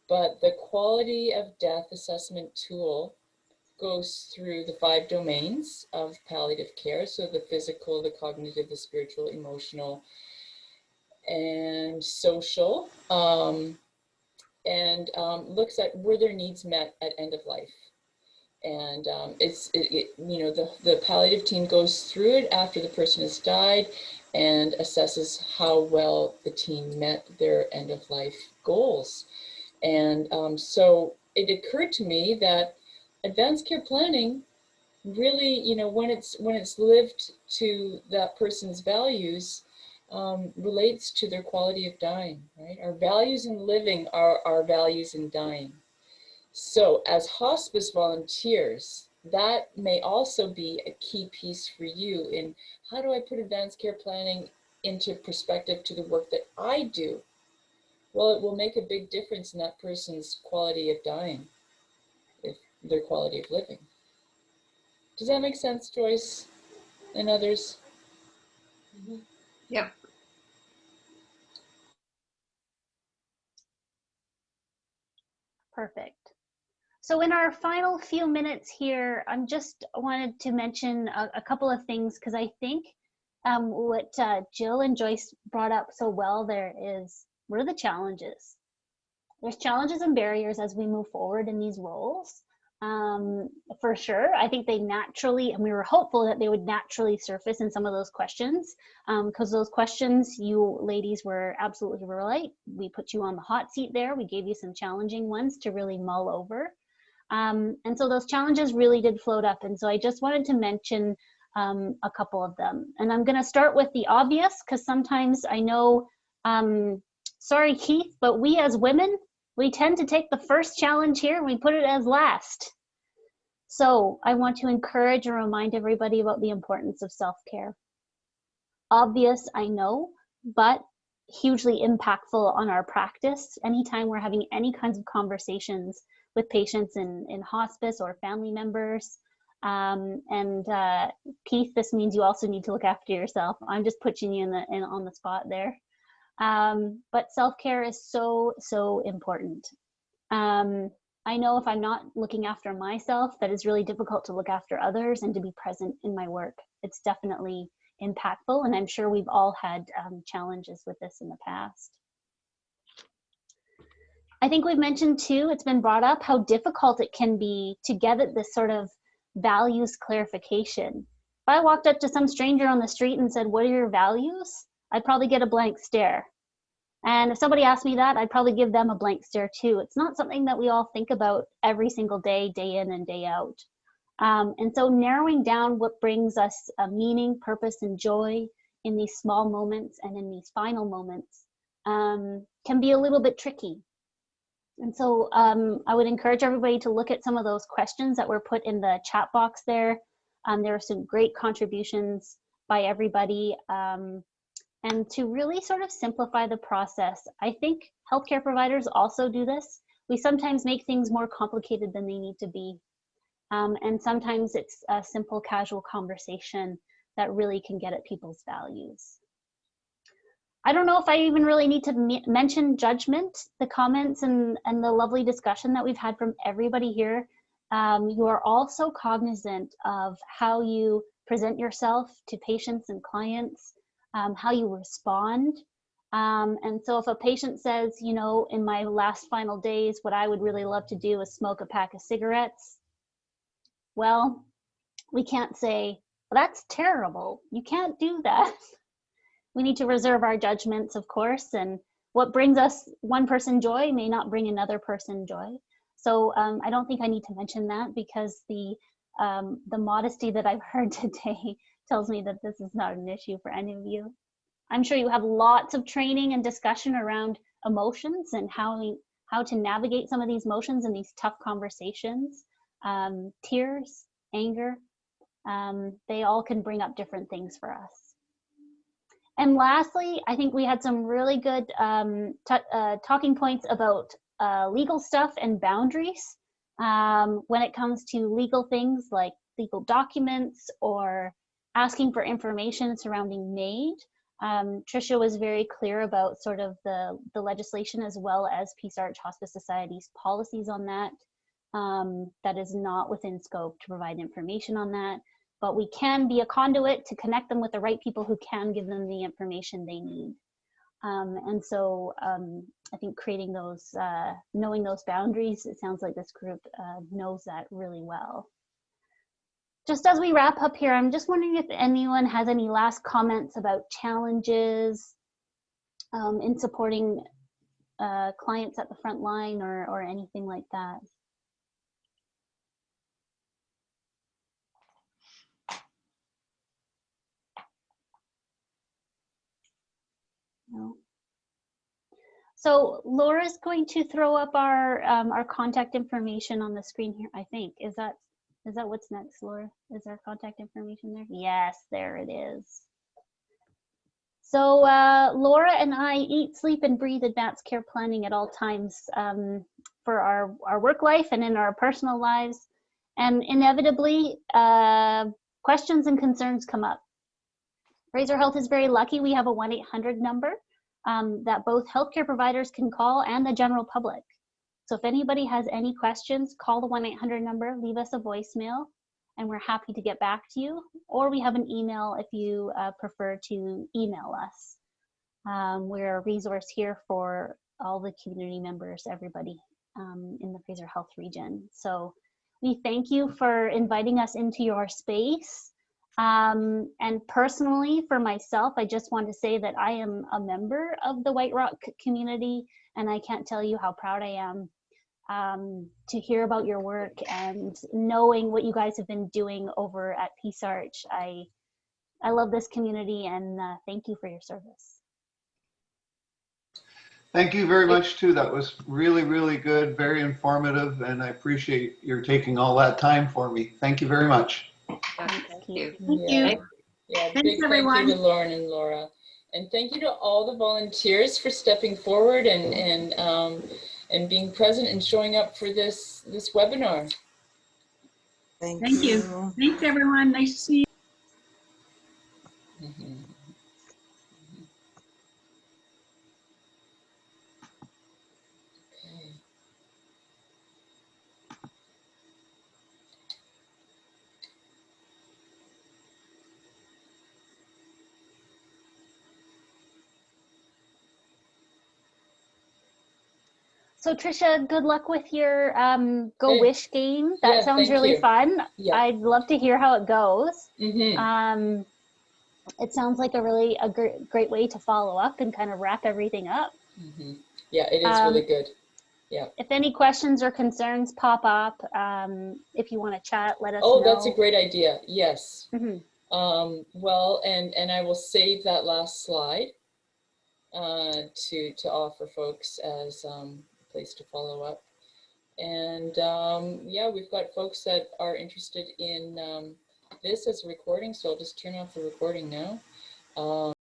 But the quality of death assessment tool goes through the 5 domains of palliative care. So the physical, the cognitive, the spiritual, emotional, and social, looks at were their needs met at end of life. And the palliative team goes through it after the person has died and assesses how well the team met their end of life goals. And so it occurred to me that advanced care planning really, when it's lived to that person's values, relates to their quality of dying, right? Our values in living are our values in dying. So as hospice volunteers, that may also be a key piece for you in how do I put advanced care planning into perspective to the work that I do? Well, it will make a big difference in that person's quality of dying, if their quality of living. Does that make sense, Joyce and others? Yep. Perfect. So in our final few minutes here, I'm just wanted to mention a couple of things, because I think what Jill and Joyce brought up so well there is, what are the challenges? There's challenges and barriers as we move forward in these roles. For sure, I think they naturally, and we were hopeful that they would naturally surface in some of those questions, because those questions, you ladies were absolutely right. We put you on the hot seat there. We gave you some challenging ones to really mull over. And so those challenges really did float up. And so I just wanted to mention a couple of them. And I'm gonna start with the obvious, because sometimes I know, sorry Keith, but we as women, we tend to take the first challenge here and we put it as last. So I want to encourage and remind everybody about the importance of self-care. Obvious, I know, but hugely impactful on our practice. Anytime we're having any kinds of conversations with patients in hospice or family members. Keith, this means you also need to look after yourself. I'm just putting you on the spot there. But self-care is so, so important. I know if I'm not looking after myself, that is really difficult to look after others and to be present in my work. It's definitely impactful, and I'm sure we've all had challenges with this in the past. I think we've mentioned too, it's been brought up, how difficult it can be to get at this sort of values clarification. If I walked up to some stranger on the street and said, what are your values? I'd probably get a blank stare. And if somebody asked me that, I'd probably give them a blank stare too. It's not something that we all think about every single day, day in and day out. And so narrowing down what brings us meaning, purpose, and joy in these small moments and in these final moments can be a little bit tricky. And so I would encourage everybody to look at some of those questions that were put in the chat box there. There are some great contributions by everybody. And to really sort of simplify the process. I think healthcare providers also do this. We sometimes make things more complicated than they need to be. And sometimes it's a simple, casual conversation that really can get at people's values. I don't know if I even really need to mention judgment, the comments and the lovely discussion that we've had from everybody here. You are also cognizant of how you present yourself to patients and clients, how you respond. And so if a patient says, you know, in my last final days, what I would really love to do is smoke a pack of cigarettes. Well, we can't say, well, that's terrible. You can't do that. We need to reserve our judgments, of course, and what brings us one person joy may not bring another person joy. So I don't think I need to mention that, because the modesty that I've heard today tells me that this is not an issue for any of you. I'm sure you have lots of training and discussion around emotions and how to navigate some of these emotions in these tough conversations. Tears, anger, they all can bring up different things for us. And lastly, I think we had some really good talking points about legal stuff and boundaries when it comes to legal things like legal documents or asking for information surrounding MAID. Tricia was very clear about sort of the legislation as well as Peace Arch Hospice Society's policies on that. That is not within scope to provide information on that, but we can be a conduit to connect them with the right people who can give them the information they need. And so I think creating those, knowing those boundaries, it sounds like this group knows that really well. Just as we wrap up here, I'm just wondering if anyone has any last comments about challenges in supporting clients at the front line or anything like that. No. So Laura's going to throw up our contact information on the screen here, I think. Is that what's next, Laura? Is our contact information there? Yes, there it is. So Laura and I eat, sleep, and breathe advanced care planning at all times for our work life and in our personal lives. And inevitably, questions and concerns come up. Fraser Health is very lucky. We have a 1-800 number that both healthcare providers can call and the general public. So if anybody has any questions, call the 1-800 number, leave us a voicemail, and we're happy to get back to you. Or we have an email if you prefer to email us. We're a resource here for all the community members, everybody in the Fraser Health region. So we thank you for inviting us into your space. And personally, for myself, I just want to say that I am a member of the White Rock community, and I can't tell you how proud I am to hear about your work and knowing what you guys have been doing over at Peace Arch. I love this community, and thank you for your service. Thank you very much too. That was really, really good, very informative, and I appreciate your taking all that time for me. Thank you very much. Thank you. Thank you. Yeah, Thanks, big everyone. thank you to Lauren and Laura. And thank you to all the volunteers for stepping forward and being present and showing up for this webinar. Thank Thank you. Thanks, everyone. Nice to see you. Mhm. Okay. So Tricia, good luck with your Go Hey. Wish game. That Yeah, sounds thank really you. fun. Yeah. I'd love to hear how it goes. Mm-hmm. It sounds like a great way to follow up and kind of wrap everything up. Mm-hmm. Yeah, it is really good. Yeah. If any questions or concerns pop up, if you want to chat, let us know. Oh, that's a great idea. Yes. Mm-hmm. Well, and I will save that last slide to offer folks as a place to follow up. And yeah, we've got folks that are interested in this as a recording, so I'll just turn off the recording now.